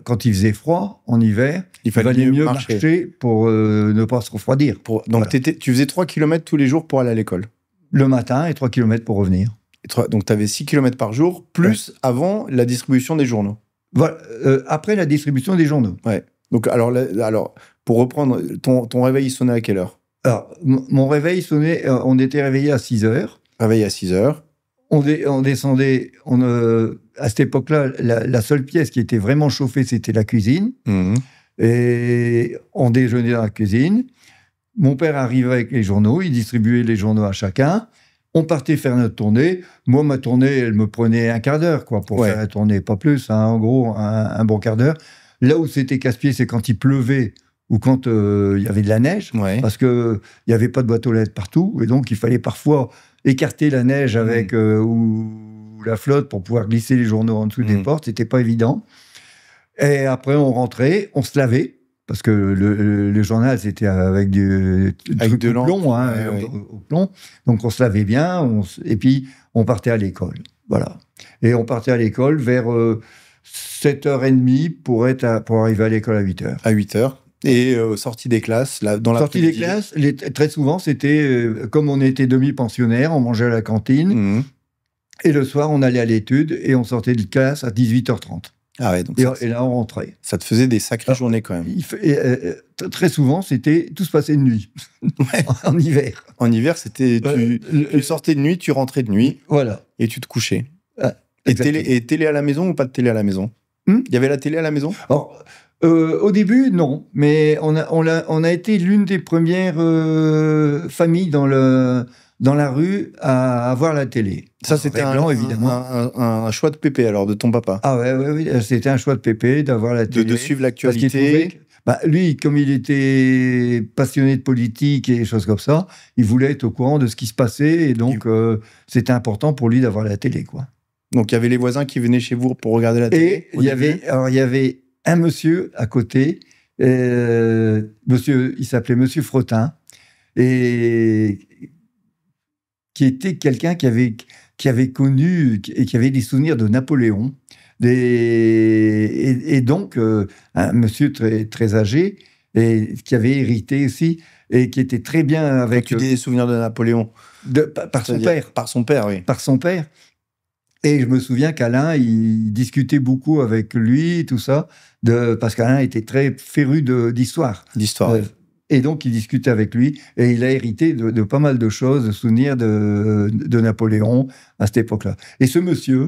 quand il faisait froid, en hiver, il valait mieux marcher pour ne pas se refroidir. Donc, tu faisais 3 km tous les jours pour aller à l'école? Le matin, et 3 km pour revenir. Donc, tu avais 6 km par jour, plus avant la distribution des journaux. Voilà, après la distribution des journaux. Ouais. Donc, alors pour reprendre, ton réveil sonnait à quelle heure? Alors, mon réveil sonnait, on était réveillé à 6 heures. Réveillé à 6 heures. On descendait, à cette époque-là, la seule pièce qui était vraiment chauffée, c'était la cuisine. Et on déjeunait dans la cuisine. Mon père arrivait avec les journaux, il distribuait les journaux à chacun. On partait faire notre tournée. Moi, ma tournée, elle me prenait un quart d'heure, pour faire la tournée, pas plus, en gros, un bon quart d'heure. Là où c'était casse-pied, c'est quand il pleuvait ou quand il y avait de la neige, parce qu'il n'y avait pas de boîte aux lettres partout, et donc il fallait parfois écarter la neige avec ou la flotte pour pouvoir glisser les journaux en dessous des portes. C'était pas évident. Et après, on rentrait, on se lavait, parce que le journal, c'était avec du plomb, au plomb. Donc, on se lavait bien, et puis on partait à l'école. Voilà. Et on partait à l'école vers 7h30 pour arriver à l'école à 8h. À 8h. Et sortie des classes, là, dans Sortie des classes, très souvent, c'était, comme on était demi-pensionnaire, on mangeait à la cantine, Mmh. et le soir, on allait à l'étude, et on sortait de classe à 18h30. Ah ouais, donc Et là, on rentrait. ça te faisait des sacrées journées quand même. Très souvent, tout se passait de nuit, en hiver. En hiver, c'était tu sortais de nuit, tu rentrais de nuit Voilà. et tu te couchais. Ah, Et exactement. télé à la maison ou pas de télé à la maison? Il y avait la télé à la maison? Alors, au début, non, mais on a été l'une des premières familles dans la rue à avoir la télé. Ça, c'était évidemment. un choix de pépé, alors, de ton papa. Ah ouais, c'était un choix de Pépé d'avoir la télé. De suivre Parce qu'il l'actualité. trouvait lui, comme il était passionné de politique et des choses comme ça, il voulait être au courant de ce qui se passait, et donc c'était important pour lui d'avoir la télé, quoi. Donc, il y avait les voisins qui venaient chez vous pour regarder la télé. Et il y avait un monsieur à côté, il s'appelait Monsieur Frottin, et qui était quelqu'un qui avait connu et qui avait des souvenirs de Napoléon, et donc un monsieur très, très âgé, et qui avait hérité aussi, et qui était très bien avec... Tu dis des souvenirs de Napoléon. Par son père. Par son père, oui. Par son père. Et je me souviens qu'Alain, il discutait beaucoup avec lui, tout ça, parce qu'Alain était très féru d'histoire. D'histoire. Oui. Et donc, il discutait avec lui, et il a hérité de pas mal de choses, de souvenirs de Napoléon à cette époque-là. Et ce monsieur,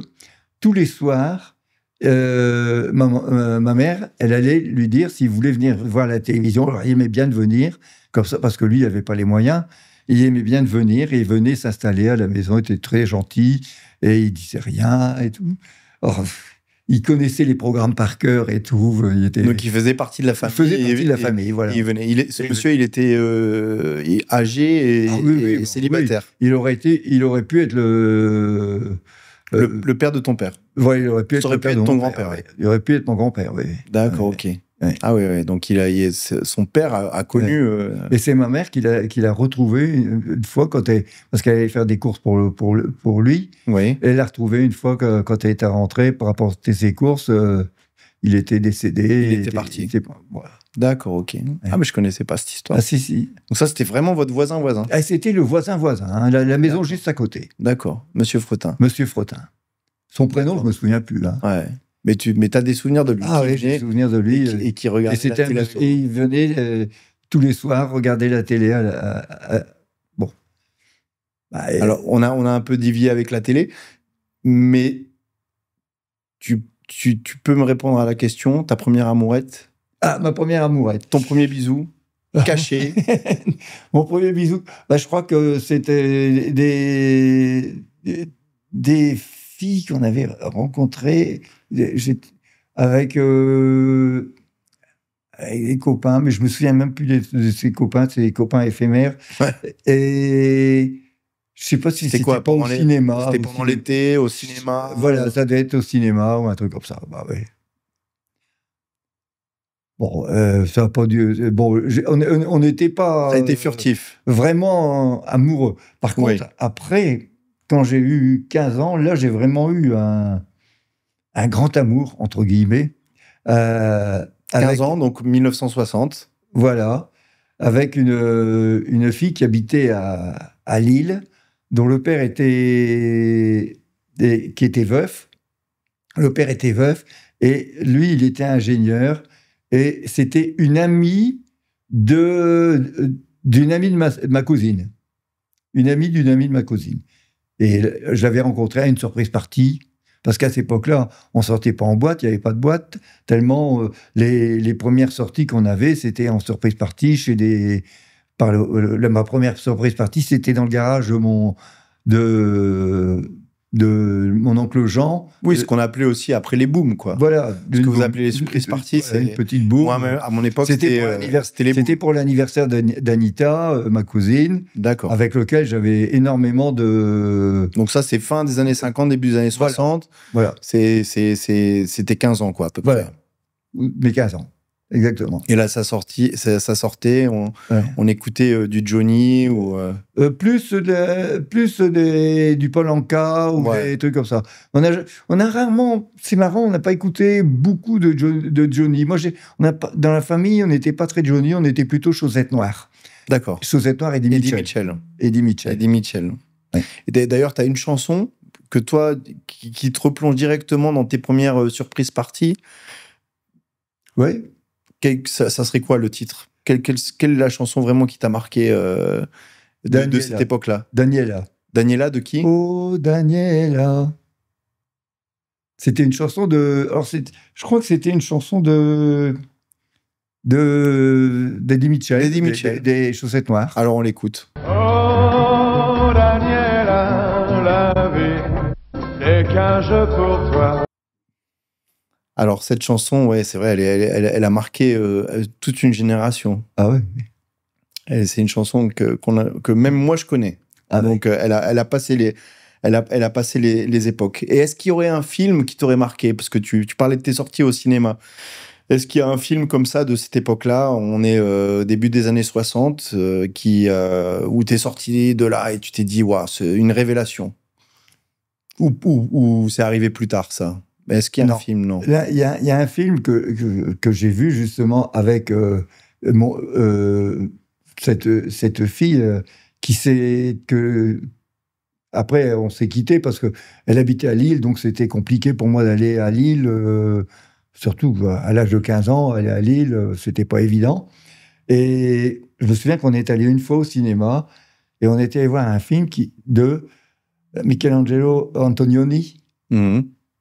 tous les soirs, ma mère, elle allait lui dire s'il voulait venir voir la télévision. Alors, il aimait bien de venir, comme ça, parce que lui, il n'avait pas les moyens. Il aimait bien de venir, et il venait s'installer à la maison, il était très gentil, et il disait rien, et tout. Or, il connaissait les programmes par cœur et tout. Donc, il faisait partie de la famille. Il faisait partie de la famille, voilà. Ce monsieur, il était âgé et célibataire. Oui. Il aurait pu être le père de ton père. Ouais, il aurait pu être ton grand-père. Ouais. Il aurait pu être mon grand-père, oui. D'accord, ok. Ouais. Ah oui. Donc, son père a connu... Et c'est ma mère qui l'a retrouvé une fois, parce qu'elle allait faire des courses pour lui. Oui. Elle l'a retrouvé une fois quand elle était rentrée pour apporter ses courses. Il était décédé. Il était parti. Voilà. D'accord, ok. Ouais. Ah, mais je connaissais pas cette histoire. Ah, si. Donc ça, c'était vraiment votre voisin. Ah, c'était le voisin, hein, la maison juste à côté. D'accord. Monsieur Frottin. Monsieur Frottin. Son prénom, je me souviens plus, là. Ouais. Mais t'as des souvenirs de lui. Ah oui, j'ai des souvenirs de lui. Et qui regardait la télé. Et il venait tous les soirs regarder la télé. Bon. Alors, on a un peu dévié avec la télé, mais tu peux me répondre à la question, ta première amourette? Ah, ma première amourette. Ton premier bisou caché? Mon premier bisou, je crois que c'était des filles qu'on avait rencontrées avec des copains, mais je me souviens même plus de ces copains, c'est des copains éphémères. Ouais. Et je sais pas si c'était quoi, pas au cinéma. C'était pendant l'été, au cinéma. Voilà, ça devait être au cinéma ou un truc comme ça. Bah ouais. Bon, ça n'a pas dû. Bon, on n'était pas. Ça a été furtif. Vraiment amoureux. Par contre, après, quand j'ai eu 15 ans, là, j'ai vraiment eu un grand amour, entre guillemets. 15 ans, donc 1960. Voilà. Avec une fille qui habitait à Lille, dont le père qui était veuf. Le père était veuf, et lui, il était ingénieur. Et c'était une amie d'une amie de ma cousine. Une amie d'une amie de ma cousine. Et je l'avais rencontrée à une surprise party, parce qu'à cette époque-là, on sortait pas en boîte, il n'y avait pas de boîte, tellement les premières sorties qu'on avait, c'était en surprise party ma première surprise party, c'était dans le garage de mon oncle Jean. Oui, ce qu'on appelait aussi après les booms, quoi. Voilà. Ce que vous appelez les surprises parties, c'est une petite boom. Moi, à mon époque, c'était pour l'anniversaire d'Anita, ma cousine. D'accord. Avec lequel j'avais énormément de... Donc ça, c'est fin des années 50, début des années 60. Voilà. C'était 15 ans, quoi, à peu près. Mes 15 ans. exactement. Et là, ça sortait, Ouais. on écoutait du Johnny ou... Du Paul Anka ou Ouais. des trucs comme ça. On a rarement, c'est marrant, on n'a pas écouté beaucoup de Johnny. Dans la famille, on n'était pas très Johnny, on était plutôt Chaussette Noire. D'accord. Chaussette Noire et Eddie Eddie Mitchell. Mitchell. Eddie Mitchell. Eddie Mitchell. Ouais. Et d'ailleurs, tu as une chanson que toi, qui te replonge directement dans tes premières surprises parties. Ouais. Ça serait quoi le titre? Quelle est la chanson vraiment qui t'a marqué de Daniela. cette époque-là? Daniela. Daniela de qui? Oh, Daniela. C'était une chanson de. Alors, je crois que c'était une chanson d'Eddie Mitchell. D'Eddie Mitchell. Des Chaussettes Noires. Alors on l'écoute. Oh, Daniela, la vie n'est qu'un jeu pour toi. Alors cette chanson, ouais, c'est vrai, elle a marqué toute une génération. Ah ouais. C'est une chanson que même moi je connais. Ah Donc elle a passé les époques. Et est-ce qu'il y aurait un film qui t'aurait marqué? Parce que tu parlais de tes sorties au cinéma. Est-ce qu'il y a un film comme ça de cette époque-là? On est début des années 60, où t'es sorti de là et tu t'es dit, waouh, c'est une révélation. Ou c'est arrivé plus tard, ça? Est-ce qu'il y a un film? Non. Là, il y a un film que j'ai vu justement avec cette fille après, on s'est quitté parce qu'elle habitait à Lille, donc c'était compliqué pour moi d'aller à Lille. Surtout à l'âge de 15 ans, aller à Lille, c'était pas évident. Et je me souviens qu'on est allé une fois au cinéma et on était allé voir un film de Michelangelo Antonioni,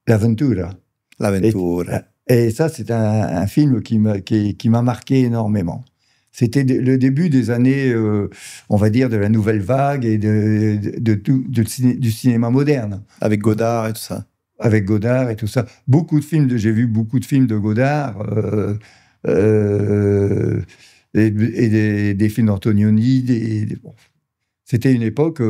L'Avventura. L'Avventura. Et ça, c'est un film qui m'a marqué énormément. C'était le début des années, on va dire, de la nouvelle vague et du cinéma moderne. Avec Godard et tout ça. Avec Godard et tout ça. J'ai vu beaucoup de films de Godard et des films d'Antonioni. Bon. C'était une époque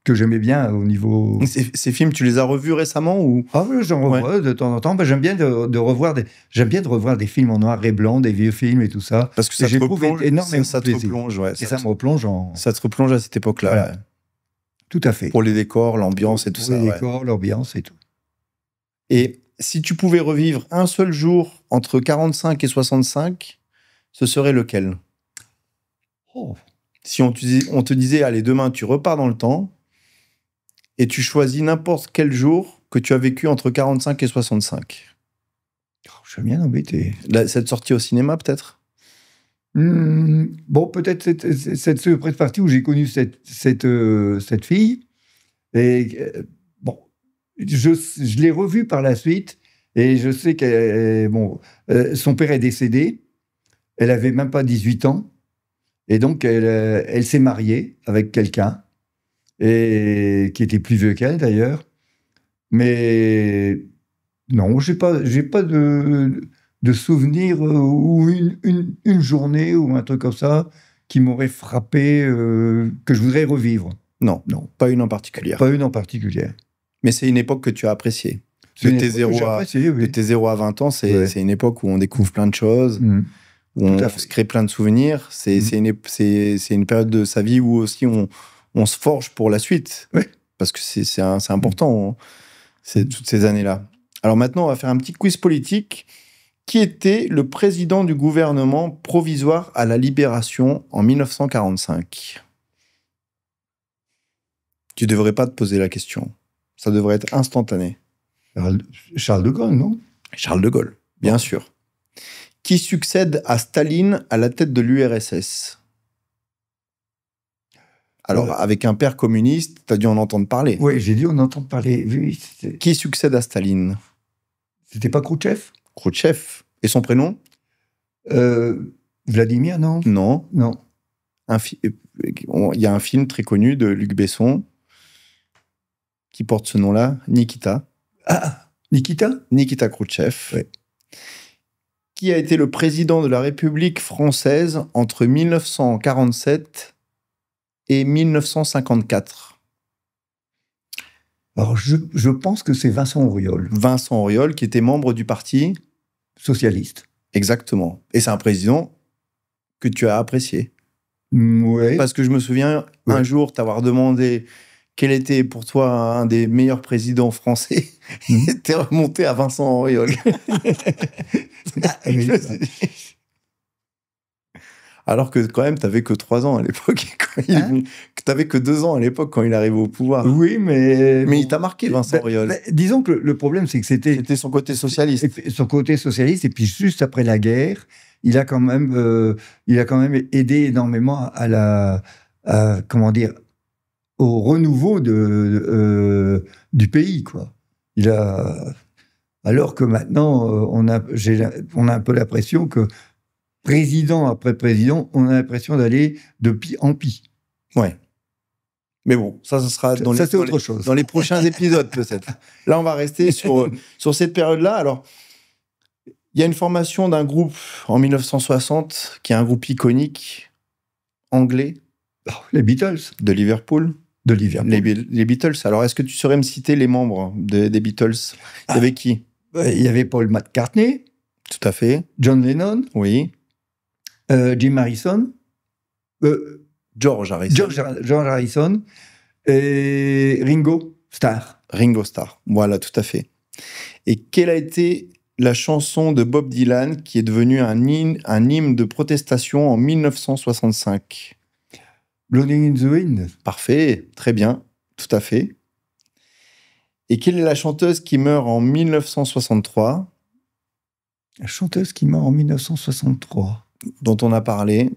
que j'aimais bien au niveau... Ces films, tu les as revus récemment ou... Ah oui, j'en revois de temps en temps. J'aime bien de revoir des films en noir et blanc, des vieux films et tout ça. Parce que ça te replonge énormément. Ça te replonge, ouais. Et ça me replonge en... Ça te replonge à cette époque-là. Voilà. Ouais. Tout à fait. Pour les décors, l'ambiance et tout ça. Pour les décors, l'ambiance et tout. Et si tu pouvais revivre un seul jour entre 45 et 65, ce serait lequel? Si on te disait, allez, demain, tu repars dans le temps et tu choisis n'importe quel jour que tu as vécu entre 45 et 65. Je suis bien embêté. Cette sortie au cinéma, peut-être? Bon, peut-être cette partie où j'ai connu cette fille. Et bon, je l'ai revue par la suite et je sais que son père est décédé. Elle avait même pas 18 ans. Et donc, elle s'est mariée avec quelqu'un et qui était plus vieux qu'elle, d'ailleurs. Mais non, j'ai pas de souvenir ou une journée ou un truc comme ça qui m'aurait frappé, que je voudrais revivre. Non, pas une en particulier. Pas une en particulier. Mais c'est une époque que tu as appréciée. De tes 0 à 20 ans, c'est une époque où on découvre plein de choses. Où on se crée plein de souvenirs. C'est une période de sa vie où aussi on se forge pour la suite. Oui. Parce que c'est important, toutes ces années-là. Alors maintenant, on va faire un petit quiz politique. Qui était le président du gouvernement provisoire à la Libération en 1945? Tu ne devrais pas te poser la question. Ça devrait être instantané. Charles de Gaulle, non? Charles de Gaulle, bien sûr. Qui succède à Staline à la tête de l'URSS? Alors, avec un père communiste, tu as dû en entendre parler. Oui, j'ai dû en entendre parler. Oui, qui succède à Staline? C'était pas Khrouchtchev? Khrouchtchev. Et son prénom? Vladimir, non? Non. Non. Il y a un film très connu de Luc Besson qui porte ce nom-là, Nikita. Ah, Nikita? Nikita Khrouchtchev. Ouais. Qui a été le président de la République française entre 1947 et 1954? Alors, je pense que c'est Vincent Auriol. Vincent Auriol, qui était membre du parti socialiste. Exactement. Et c'est un président que tu as apprécié. Ouais. Parce que je me souviens, Ouais. un jour, t'avoir demandé quel était pour toi un des meilleurs présidents français. Mhm. Et t'es remonté à Vincent Auriol. Oui, Alors que quand même, t'avais que 3 ans à l'époque. Hein T'avais que 2 ans à l'époque quand il arrivait au pouvoir. oui, mais... Mais il t'a marqué, Vincent Auriol. Disons que le problème, c'est que c'était C'était son côté socialiste. son côté socialiste, et puis juste après la guerre, il a quand même aidé énormément comment dire, au renouveau du pays, quoi. Alors que maintenant, on a un peu l'impression que président après président, on a l'impression d'aller de pis en pis. Ouais. Mais bon, ça sera Ça, c'est autre chose. dans les prochains épisodes, peut-être. Là, on va rester sur cette période-là. Alors, il y a une formation d'un groupe en 1960, qui est un groupe iconique, anglais, Les Beatles, de Liverpool. de Liverpool. Les Beatles. Alors, est-ce que tu saurais me citer les membres des Beatles? Il y avait qui? Il y avait Paul McCartney, Tout à fait. John Lennon, Oui. Jim Harrison, George Harrison. George Harrison et Ringo Starr. Ringo Starr. Voilà, tout à fait. Et quelle a été la chanson de Bob Dylan qui est devenue un hymne de protestation en 1965? Blowing in the Wind. Parfait, très bien, tout à fait. Et quelle est la chanteuse qui meurt en 1963, La chanteuse qui meurt en 1963. dont on a parlé?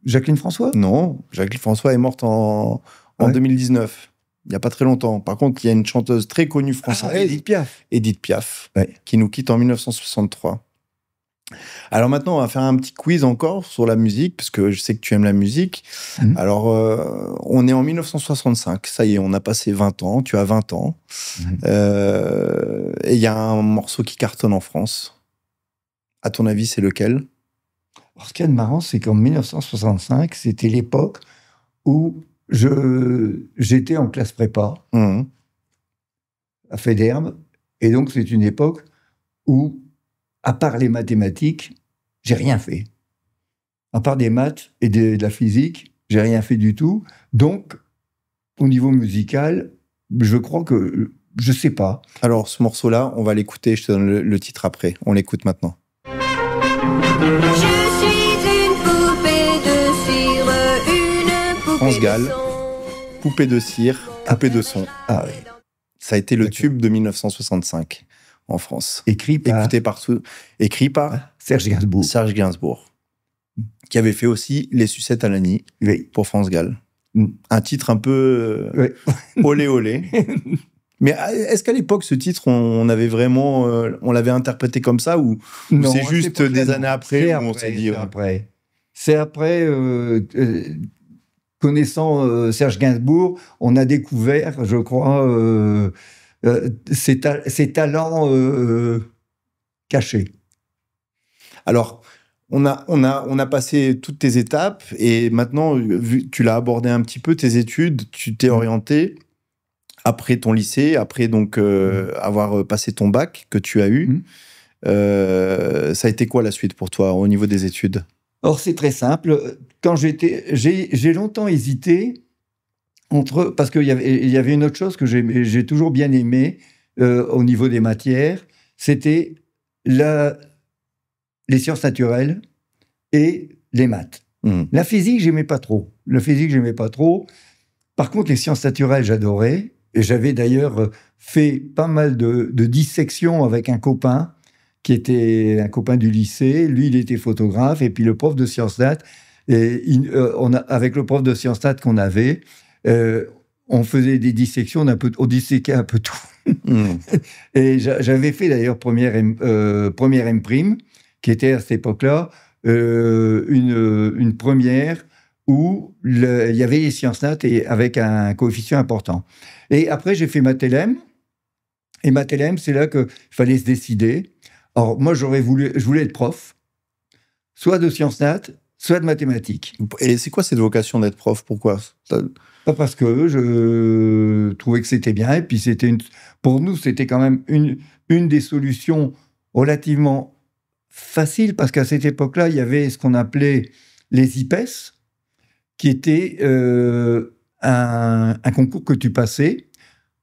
Jacqueline François. Non, Jacqueline François est morte en Ouais. 2019, il n'y a pas très longtemps. Par contre, il y a une chanteuse très connue française, Edith Piaf. Edith Piaf, Ouais. qui nous quitte en 1963. Alors maintenant, on va faire un petit quiz encore sur la musique, parce que je sais que tu aimes la musique. Mhm. Alors, on est en 1965, ça y est, on a passé 20 ans, tu as 20 ans. Mhm. Et il y a un morceau qui cartonne en France. À ton avis, c'est lequel? Alors, ce qu'il y a de marrant, c'est qu'en 1965, c'était l'époque où j'étais en classe prépa Mhm. à Fédérbes. Et donc, c'est une époque où, à part les mathématiques, j'ai rien fait. À part des maths et de la physique, j'ai rien fait du tout. Donc, au niveau musical, je crois que... Je sais pas. Alors, ce morceau-là, on va l'écouter, je te donne le titre après. On l'écoute maintenant. Je suis une poupée de cire, une poupée France de Gall. son. Poupée de cire, poupée de son. Ah oui. Ça a été le D'accord. tube de 1965 en France. Écrit par Écouté partout. Écrit par Serge Gainsbourg. Serge Gainsbourg, qui avait fait aussi Les Sucettes à l'Annie Oui. pour France Gall. Mm. Un titre un peu Ouais. olé olé. Mais est-ce qu'à l'époque, ce titre, on avait vraiment, on l'avait interprété comme ça, ou Non, c'est juste pas des vraiment. années après C'est où on s'est dit, c'est après. C'est après, connaissant Serge Gainsbourg, on a découvert, je crois, ses talents cachés. Alors, on a passé toutes tes étapes, et maintenant, tu l'as abordé un petit peu, tes études, tu t'es orienté après ton lycée, après donc avoir passé ton bac que tu as eu. Ça a été quoi la suite pour toi au niveau des études? Or, c'est très simple. Quand j'ai longtemps hésité parce qu'il y avait une autre chose que j'ai toujours bien aimé au niveau des matières, c'était les sciences naturelles et les maths. La physique, j'aimais pas trop. Par contre, les sciences naturelles, j'adorais. Et j'avais d'ailleurs fait pas mal de dissections avec un copain qui était un copain du lycée. Lui, il était photographe. Et puis le prof de sciences nat, avec le prof de sciences nat qu'on avait, on faisait des dissections, on disséquait un peu tout. Et j'avais fait d'ailleurs première M', qui était à cette époque-là une première où il y avait les sciences nat et avec un coefficient important. Et après, j'ai fait Math-LM. Et Math-LM, c'est là qu'il fallait se décider. Alors, moi, je voulais être prof, soit de sciences nat, soit de mathématiques. Et c'est quoi cette vocation d'être prof? Pourquoi? Pas parce que je trouvais que c'était bien. Et puis, pour nous, c'était quand même une des solutions relativement facile, parce qu'à cette époque-là, il y avait ce qu'on appelait les IPES, qui était un concours que tu passais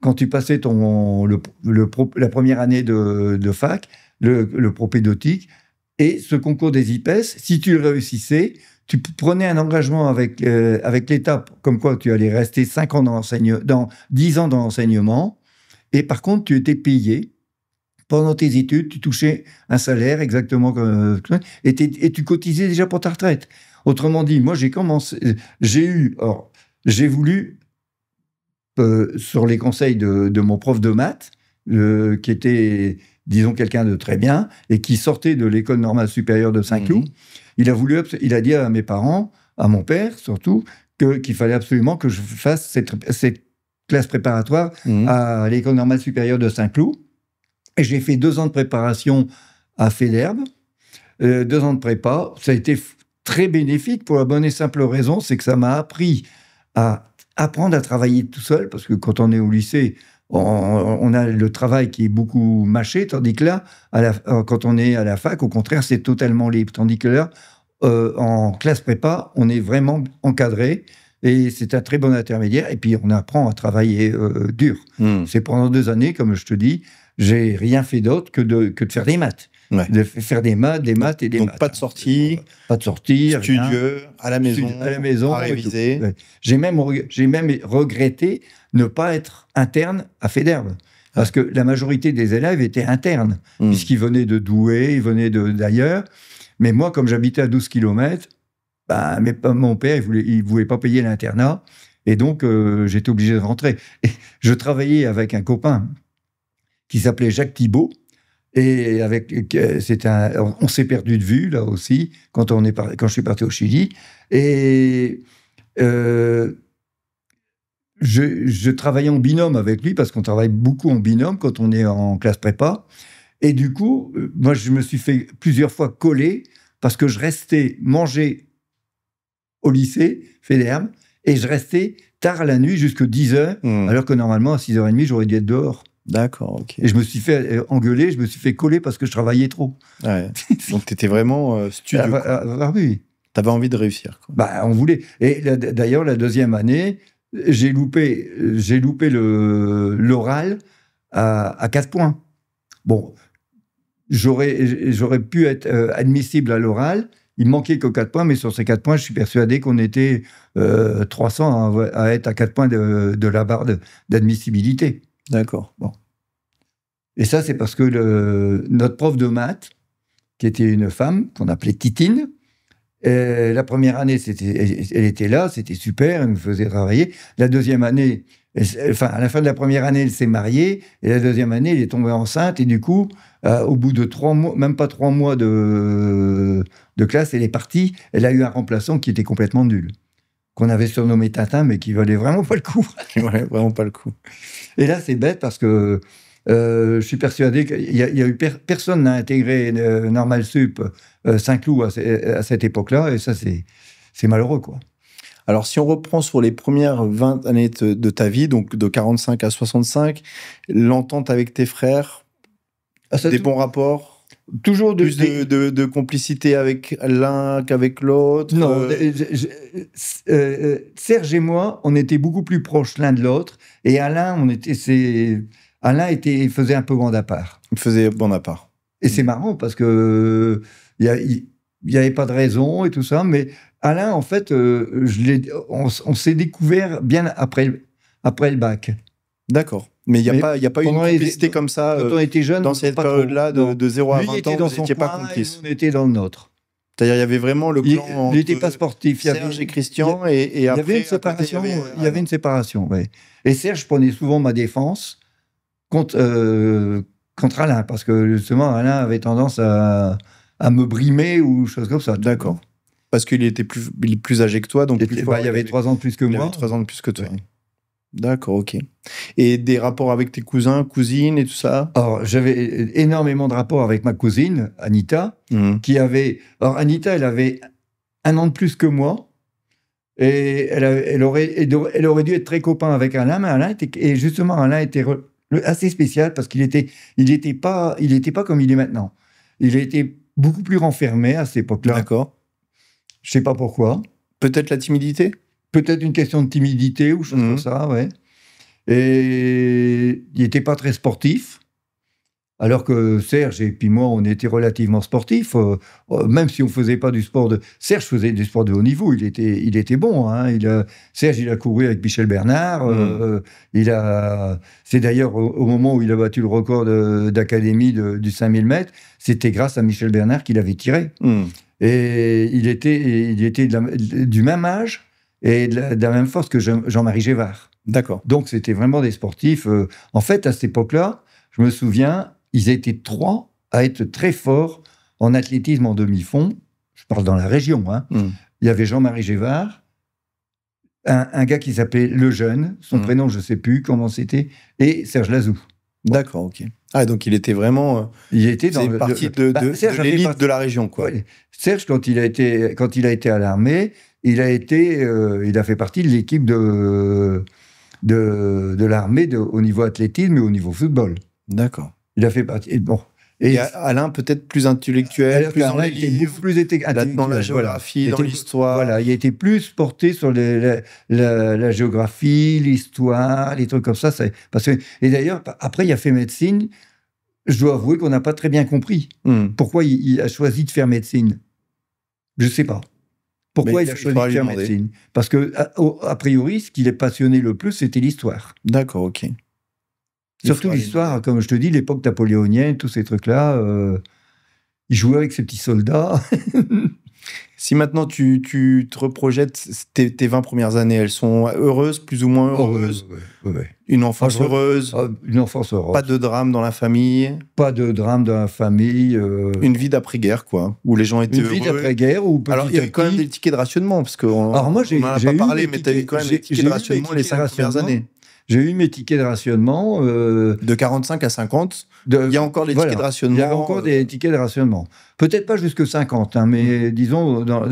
quand tu passais la première année de fac, le propédeutique. Et ce concours des IPES, si tu le réussissais, tu prenais un engagement avec l'État, comme quoi tu allais rester 5 ans dans 10 ans dans l'enseignement. Et par contre, tu étais payé. Pendant tes études, tu touchais un salaire exactement comme... Et tu cotisais déjà pour ta retraite. Autrement dit, moi, j'ai voulu, sur les conseils de mon prof de maths, qui était, disons, quelqu'un de très bien, et qui sortait de l'école normale supérieure de Saint-Cloud, il a dit à mes parents, à mon père surtout, qu'il fallait absolument que je fasse cette classe préparatoire à l'école normale supérieure de Saint-Cloud. Et j'ai fait 2 ans de préparation à Fédherbe, 2 ans de prépa. Ça a été très bénéfique pour la bonne et simple raison, c'est que ça m'a appris à apprendre à travailler tout seul, parce que quand on est au lycée, on a le travail qui est beaucoup mâché, tandis que là, quand on est à la fac, au contraire, c'est totalement libre. Tandis que là, en classe prépa, on est vraiment encadré, et c'est un très bon intermédiaire, et puis on apprend à travailler dur. C'est pendant 2 années, comme je te dis, j'ai rien fait d'autre que de faire des maths. Ouais. De faire des maths et des maths. Donc pas de sortie. Pas de sortie. Studieux, à la maison, à réviser. Ouais. J'ai même regretté ne pas être interne à Fédherbe. Parce que la majorité des élèves étaient internes, puisqu'ils venaient de Douai, ils venaient d'ailleurs. Mais moi, comme j'habitais à 12 km, mon père, il voulait pas payer l'internat. Et donc, j'étais obligé de rentrer. Et je travaillais avec un copain qui s'appelait Jacques Thibault. Et on s'est perdu de vue, là aussi, quand je suis parti au Chili. Et je travaillais en binôme avec lui, parce qu'on travaille beaucoup en binôme quand on est en classe prépa. Et du coup, moi, je me suis fait plusieurs fois coller, parce que je restais manger au lycée, Fédherbe, et je restais tard la nuit, jusqu'à 10h, alors que normalement, à 6h30, j'aurais dû être dehors. D'accord, ok. Et je me suis fait engueuler, je me suis fait coller parce que je travaillais trop. Ouais. Donc, tu étais vraiment studieux. Oui. Tu avais envie de réussir, quoi. On voulait. Et d'ailleurs, la 2e année, j'ai loupé l'oral à 4 points. Bon, j'aurais pu être admissible à l'oral. Il manquait que 4 points, mais sur ces 4 points, je suis persuadé qu'on était 300 à être à 4 points de la barre d'admissibilité. D'accord. Bon. Et ça, c'est parce que notre prof de maths, qui était une femme, qu'on appelait Titine, la première année, elle était là, c'était super, elle nous faisait travailler. La 2e année, à la fin de la première année, elle s'est mariée, et la 2e année, elle est tombée enceinte, et du coup, au bout de 3 mois, même pas 3 mois de classe, elle est partie, elle a eu un remplaçant qui était complètement nul, qu'on avait surnommé Tintin, mais qui valait vraiment pas le coup. Ouais, vraiment pas le coup. Et là, c'est bête parce que je suis persuadé qu'il y a eu personne n'a intégré Normal Sup Saint-Cloud à cette époque-là, et ça, c'est malheureux, quoi. Alors, si on reprend sur les premières 20 années de ta vie, donc de 45 à 65, l'entente avec tes frères, des bons rapports, toujours plus de complicité avec l'un qu'avec l'autre. Non, Serge et moi, on était beaucoup plus proches l'un de l'autre, et Alain faisait un peu bande à part. Il faisait bande à part. Et c'est marrant parce que il y avait pas de raison et tout ça, mais Alain, en fait, on s'est découvert bien après le bac. D'accord. Mais il n'y a pas eu une complicité comme ça quand on était jeune, dans cette période-là, de 0 à 20 ans, vous n'étiez pas complices. On était dans le nôtre. C'est-à-dire, il y avait vraiment le clan. Il n'était pas sportif. Serge et Christian, et après, il y avait une séparation. Il y avait une séparation, oui. Et Serge prenait souvent ma défense contre Alain, parce que justement, Alain avait tendance à me brimer ou choses comme ça. D'accord. Parce qu'il était plus âgé que toi, donc il y avait 3 ans de plus que moi. Il avait 3 ans de plus que toi. Ouais. D'accord, ok. Et des rapports avec tes cousins, cousines et tout ça? Alors, j'avais énormément de rapports avec ma cousine, Anita, qui avait... Alors, Anita, elle avait 1 an de plus que moi, et elle aurait dû être très copain avec Alain, mais Alain était Assez spécial parce qu'il était pas comme il est maintenant. Il était beaucoup plus renfermé à cette époque-là. D'accord. Je sais pas pourquoi. Peut-être la timidité? Peut-être une question de timidité ou chose comme ça, ouais. Et il n'était pas très sportif. Alors que Serge et puis moi, on était relativement sportifs, même si on faisait pas du sport de... Serge faisait du sport de haut niveau, il était bon. Hein. Serge, il a couru avec Michel Bernard. C'est d'ailleurs au moment où il a battu le record d'académie du 5000 mètres, c'était grâce à Michel Bernard qu'il avait tiré. Et il était du même âge et de la même force que Jean-Marie Gévard. D'accord. Donc, c'était vraiment des sportifs. En fait, à cette époque-là, je me souviens, ils étaient 3 à être très forts en athlétisme en demi-fond. Je parle dans la région. Hein. Il y avait Jean-Marie Gévard, un gars qui s'appelait Lejeune, son prénom, je ne sais plus comment c'était, et Serge Lazou. D'accord, ok. Ah, donc il était vraiment... il était dans partie de l'élite de la région, quoi. Ouais. Serge, quand il a été à l'armée, il a fait partie de l'équipe de l'armée au niveau athlétisme et au niveau football. D'accord. Il a fait partie. Et Alain, peut-être plus intellectuel, plus dans les livres, beaucoup plus intellectuel, dans la géographie, dans l'histoire. Voilà, il a été plus porté sur la géographie, l'histoire, les trucs comme ça. Et d'ailleurs, après, il a fait médecine. Je dois avouer qu'on n'a pas très bien compris pourquoi il a choisi de faire médecine. Je ne sais pas. Pourquoi il a choisi de faire médecine? Parce que, a priori, ce qui l'est passionné le plus, c'était l'histoire. D'accord, ok. Surtout l'histoire, comme je te dis, l'époque napoléonienne, tous ces trucs-là. Il jouait avec ses petits soldats. Si maintenant tu te reprojettes, tes 20 premières années, elles sont heureuses, plus ou moins heureuses? Ouais. Une enfance heureuse? Une enfance heureuse. Pas de drame dans la famille? Pas de drame dans la famille. Une vie d'après-guerre, quoi, où les gens étaient heureux. Une vie d'après-guerre où petit. Alors, il y a quand même des tickets de rationnement, parce qu'on n'en a pas parlé, mais tu as eu quand même des tickets de rationnement les 5 premières années. J'ai eu mes tickets de rationnement. De 45 à 50, il y a encore des tickets de rationnement. Il y a encore des tickets de rationnement. Peut-être pas jusque 50, hein, mais disons, dans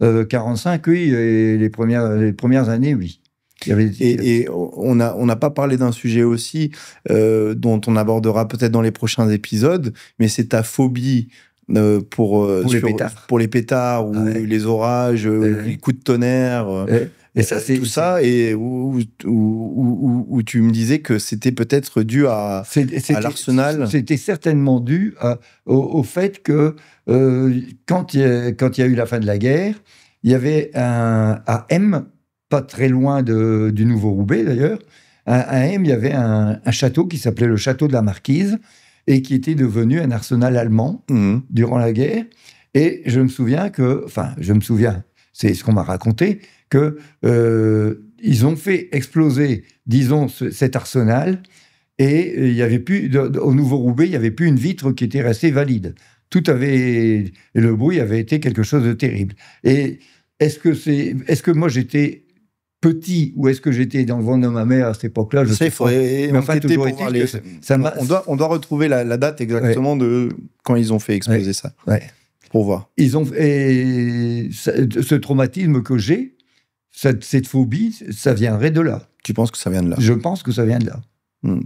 45, oui, et les premières années, oui. Il y avait et on n'a pas parlé d'un sujet aussi dont on abordera peut-être dans les prochains épisodes, mais c'est ta phobie pour les pétards ou les orages, les coups de tonnerre. Et ça, c'est tout ça, et où tu me disais que c'était peut-être dû à l'arsenal. C'était certainement dû au fait que quand il y a eu la fin de la guerre, il y avait à M, pas très loin du Nouveau-Roubaix d'ailleurs, à M, il y avait un château qui s'appelait le château de la Marquise et qui était devenu un arsenal allemand durant la guerre. Et je me souviens, c'est ce qu'on m'a raconté, qu'ils ont fait exploser, disons, cet arsenal, et il y avait plus, au Nouveau-Roubaix, il n'y avait plus une vitre qui était restée valide. Et le bruit avait été quelque chose de terrible. Et est-ce que moi j'étais petit ou est-ce que j'étais dans le ventre de ma mère à cette époque-là? Je sais pas. Mais enfin, toujours on doit retrouver la date exactement de quand ils ont fait exploser ça. Ouais. Pour voir. Ce traumatisme que j'ai, cette phobie, ça viendrait de là. Tu penses que ça vient de là? Je pense que ça vient de là.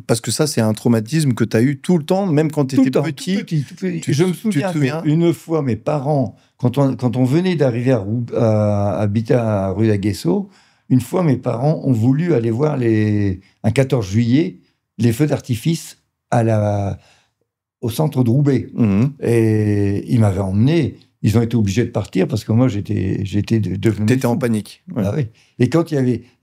Parce que ça, c'est un traumatisme que tu as eu tout le temps, même quand tu étais petit. Tout petit. Je me souviens une fois, mes parents, quand on venait d'arriver à habiter à rue d'Aguesseau, une fois, mes parents ont voulu aller voir un 14 juillet, les feux d'artifice au centre de Roubaix. Et ils m'avaient emmené. Ils ont été obligés de partir parce que moi, j'étais devenu... T'étais en panique. Ouais. Ah, oui. Et quand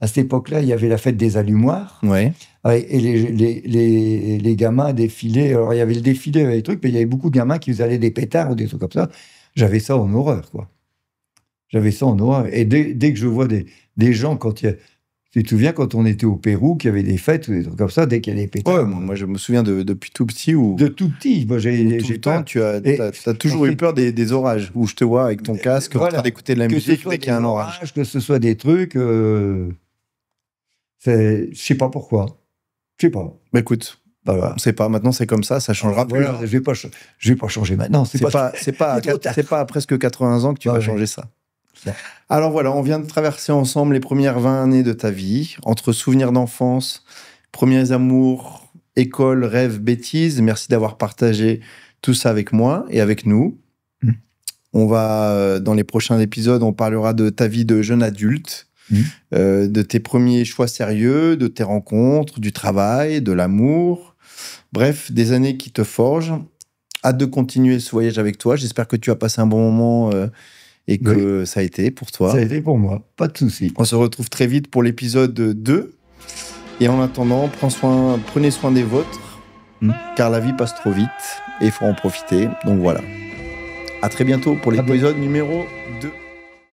à cette époque-là, il y avait la fête des allumoirs. Ouais. Et les gamins défilaient. Alors, il y avait le défilé avec les trucs, mais il y avait beaucoup de gamins qui faisaient des pétards ou des trucs comme ça. J'avais ça en horreur, quoi. J'avais ça en horreur. Et dès que je vois des gens, tu te souviens quand on était au Pérou, qu'il y avait des fêtes ou des trucs comme ça, dès qu'il y a des pétards. Ouais, moi je me souviens depuis tout petit. De tout petit. Moi, j'ai peur. Tu as toujours eu peur des orages, où je te vois avec ton casque en train d'écouter de la musique dès qu'il y a un orage. Que ce soit des trucs. Je sais pas pourquoi. Je sais pas. Mais écoute. Voilà. On sait pas. Maintenant, c'est comme ça. Ça changera plus. Voilà, je vais pas changer maintenant. C'est pas à presque 80 ans que tu vas changer ça. Alors voilà, on vient de traverser ensemble les premières 20 années de ta vie, entre souvenirs d'enfance, premiers amours école, rêve, bêtise. Merci d'avoir partagé tout ça avec moi et avec nous. On va, dans les prochains épisodes, on parlera de ta vie de jeune adulte, de tes premiers choix sérieux, de tes rencontres, du travail, de l'amour. Bref, des années qui te forgent. Hâte de continuer ce voyage avec toi. J'espère que tu as passé un bon moment et que ça a été pour toi. Ça a été pour moi, pas de souci. On se retrouve très vite pour l'épisode 2. Et en attendant, prenez soin des vôtres, car la vie passe trop vite et il faut en profiter. Donc voilà. À très bientôt pour l'épisode numéro 2.